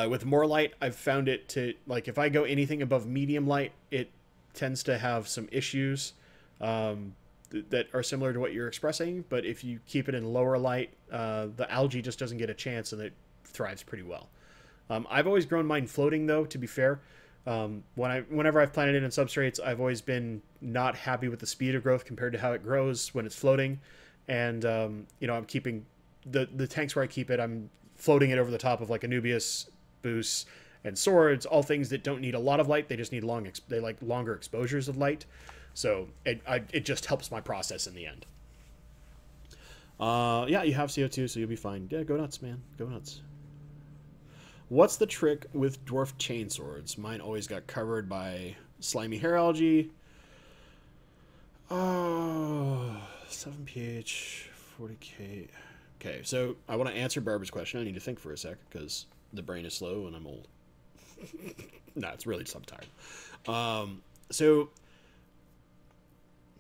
With more light, I've found it to, like, if I go anything above medium light, it tends to have some issues that are similar to what you're expressing. But if you keep it in lower light, the algae just doesn't get a chance and it thrives pretty well. I've always grown mine floating, though, to be fair. Whenever I've planted it in substrates, I've always been not happy with the speed of growth compared to how it grows when it's floating. And, I'm keeping the tanks where I keep it, I'm floating it over the top of like Anubias, boosts, and swords, all things that don't need a lot of light. They just need longer exposures of light. So it just helps my process in the end. Yeah, you have CO2, so you'll be fine. Yeah, go nuts, man. Go nuts. What's the trick with dwarf chainswords? Mine always got covered by slimy hair algae. Oh, 7 pH, 40K. Okay, so I want to answer Barbara's question. I need to think for a sec because the brain is slow and I'm old. No, it's really just I'm tired. So,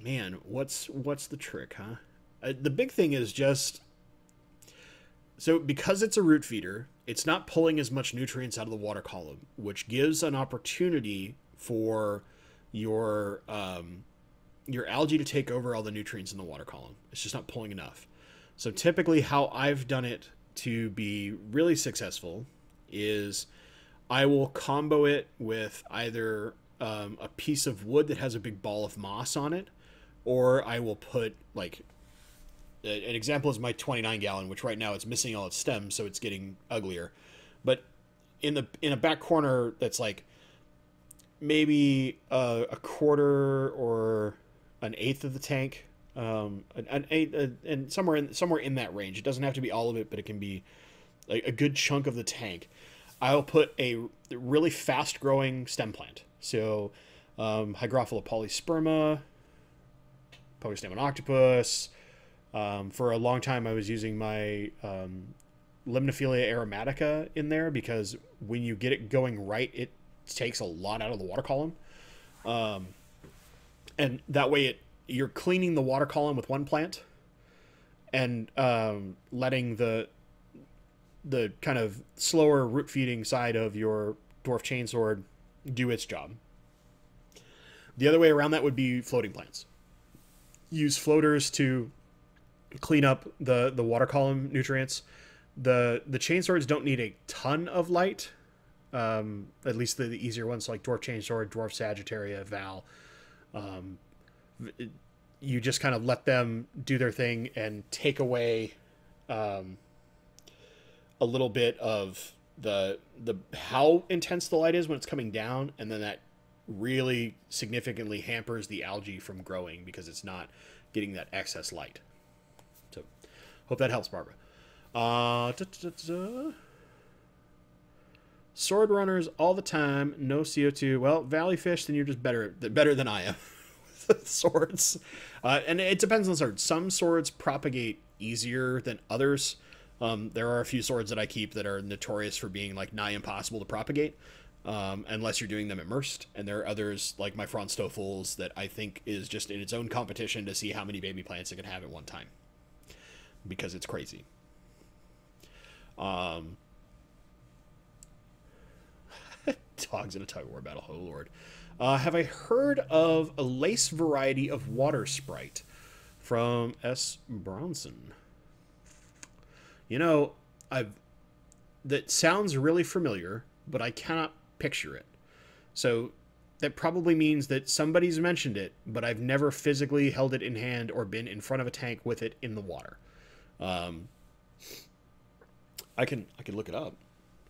man, what's the trick, huh? The big thing is just, so because it's a root feeder, it's not pulling as much nutrients out of the water column, which gives an opportunity for your algae to take over all the nutrients in the water column. It's just not pulling enough. So typically how I've done it to be really successful is I will combo it with either a piece of wood that has a big ball of moss on it, or I will put, like, an example is my 29 gallon, which right now it's missing all its stems, so it's getting uglier. But in a back corner that's like maybe a quarter or an eighth of the tank, an eighth, and somewhere in that range. It doesn't have to be all of it, but it can be a good chunk of the tank. I'll put a really fast growing stem plant. So Hygrophila polysperma, Polystemon octopus. For a long time, I was using my Limnophilia aromatica in there because when you get it going right, it takes a lot out of the water column. And that way you're cleaning the water column with one plant and letting the kind of slower root feeding side of your dwarf chainsword do its job. The other way around that would be floating plants. Use floaters to clean up the water column nutrients. The chainswords don't need a ton of light, at least the easier ones like dwarf chainsword, dwarf sagittaria, val. You just kind of let them do their thing and take away a little bit of the how intense the light is when it's coming down, and then that really significantly hampers the algae from growing because it's not getting that excess light. So hope that helps, Barbara. Sword runners all the time, no CO2. Well, valley fish, then you're just better than I am. Swords, and it depends on the sword. Some swords propagate easier than others. There are a few swords that I keep that are notorious for being like nigh impossible to propagate, unless you're doing them immersed. And there are others like my Franz Stoffels that I think is just in its own competition to see how many baby plants it can have at one time, because it's crazy. Dogs in a tug of war battle. Oh Lord. Have I heard of a lace variety of water sprite? From S. Bronson. You know, that sounds really familiar, but I cannot picture it. So that probably means that somebody's mentioned it, but I've never physically held it in hand or been in front of a tank with it in the water. I can look it up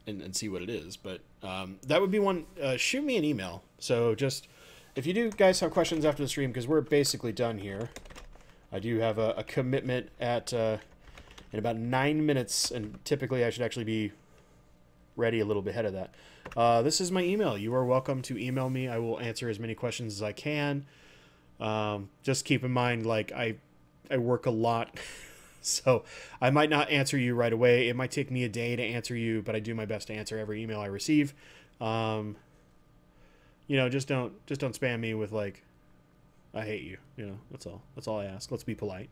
and see what it is, but that would be one. Shoot me an email. So just, if you do guys have questions after the stream, because we're basically done here. I do have a commitment at in about 9 minutes, and typically I should actually be ready a little bit ahead of that. This is my email. You are welcome to email me. I will answer as many questions as I can. Just keep in mind, like, I work a lot, so I might not answer you right away. It might take me a day to answer you, but I do my best to answer every email I receive. just don't spam me with like, I hate you. That's all I ask. Let's be polite.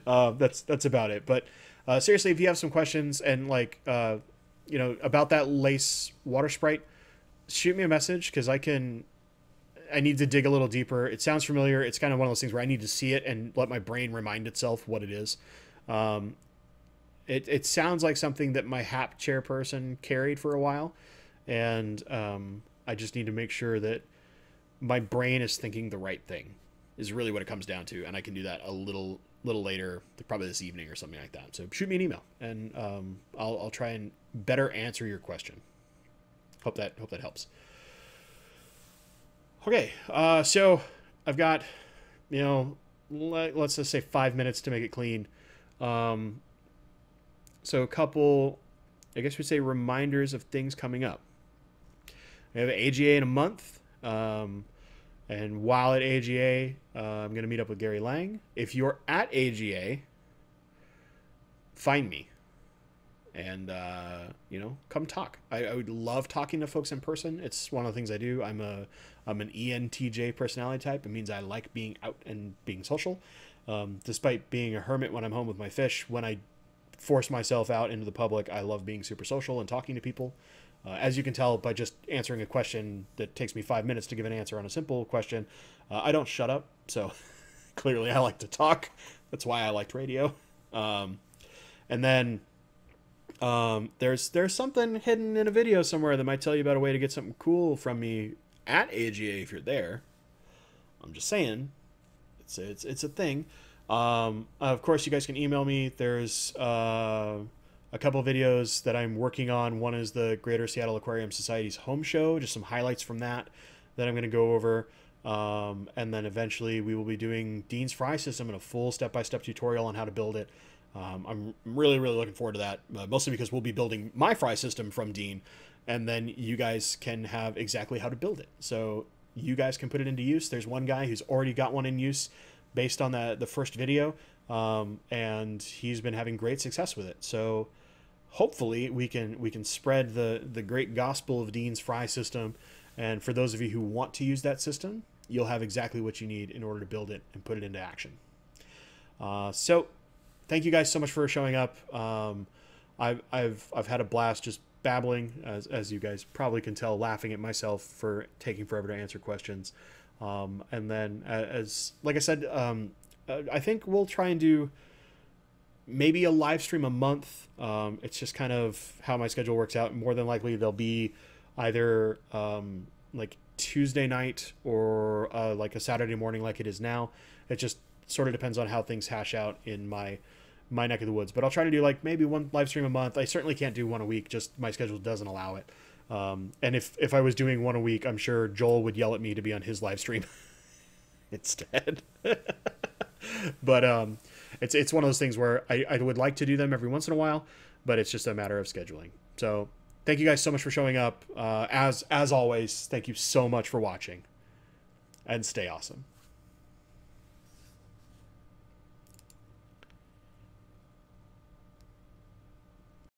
That's about it. But seriously, if you have some questions and like, about that lace water sprite, shoot me a message because I need to dig a little deeper. It sounds familiar. It's kind of one of those things where I need to see it and let my brain remind itself what it is. It sounds like something that my HAP chairperson carried for a while. And I just need to make sure that my brain is thinking the right thing is really what it comes down to. And I can do that a little later, probably this evening or something like that. So shoot me an email and I'll try and better answer your question. Hope that helps. Okay, so I've got, let's just say 5 minutes to make it clean. So a couple, I guess we'd say reminders of things coming up. We have AGA in a month. And while at AGA, I'm going to meet up with Gary Lang. If you're at AGA, find me and, come talk. I would love talking to folks in person. It's one of the things I do. I'm an ENTJ personality type. It means I like being out and being social. Despite being a hermit when I'm home with my fish, when I force myself out into the public, I love being super social and talking to people. As you can tell by just answering a question that takes me 5 minutes to give an answer on a simple question, I don't shut up. So clearly I like to talk. That's why I liked radio. And then there's something hidden in a video somewhere that might tell you about a way to get something cool from me at AGA if you're there. I'm just saying, it's a thing. Of course, you guys can email me. There's a couple of videos that I'm working on. One is the Greater Seattle Aquarium Society's home show, just some highlights from that I'm going to go over. And then eventually we will be doing Dean's fry system and a full step-by-step tutorial on how to build it. I'm really, really looking forward to that, mostly because we'll be building my fry system from Dean, and then you guys can have exactly how to build it. So you guys can put it into use. There's one guy who's already got one in use based on the first video, and he's been having great success with it. So hopefully we can spread the great gospel of Dean's fry system. And for those of you who want to use that system, you'll have exactly what you need in order to build it and put it into action. So thank you guys so much for showing up. I've had a blast just babbling, as you guys probably can tell, laughing at myself for taking forever to answer questions. And then like I said, I think we'll try and do maybe a live stream a month. It's just kind of how my schedule works out. More than likely there'll be either like Tuesday night or like a Saturday morning like it is now. It just sort of depends on how things hash out in my neck of the woods. But I'll try to do like maybe one live stream a month. I certainly can't do one a week, just my schedule doesn't allow it. And if I was doing one a week, I'm sure Joel would yell at me to be on his live stream instead. But it's one of those things where I would like to do them every once in a while, but it's just a matter of scheduling. So thank you guys so much for showing up. As always, thank you so much for watching, and stay awesome.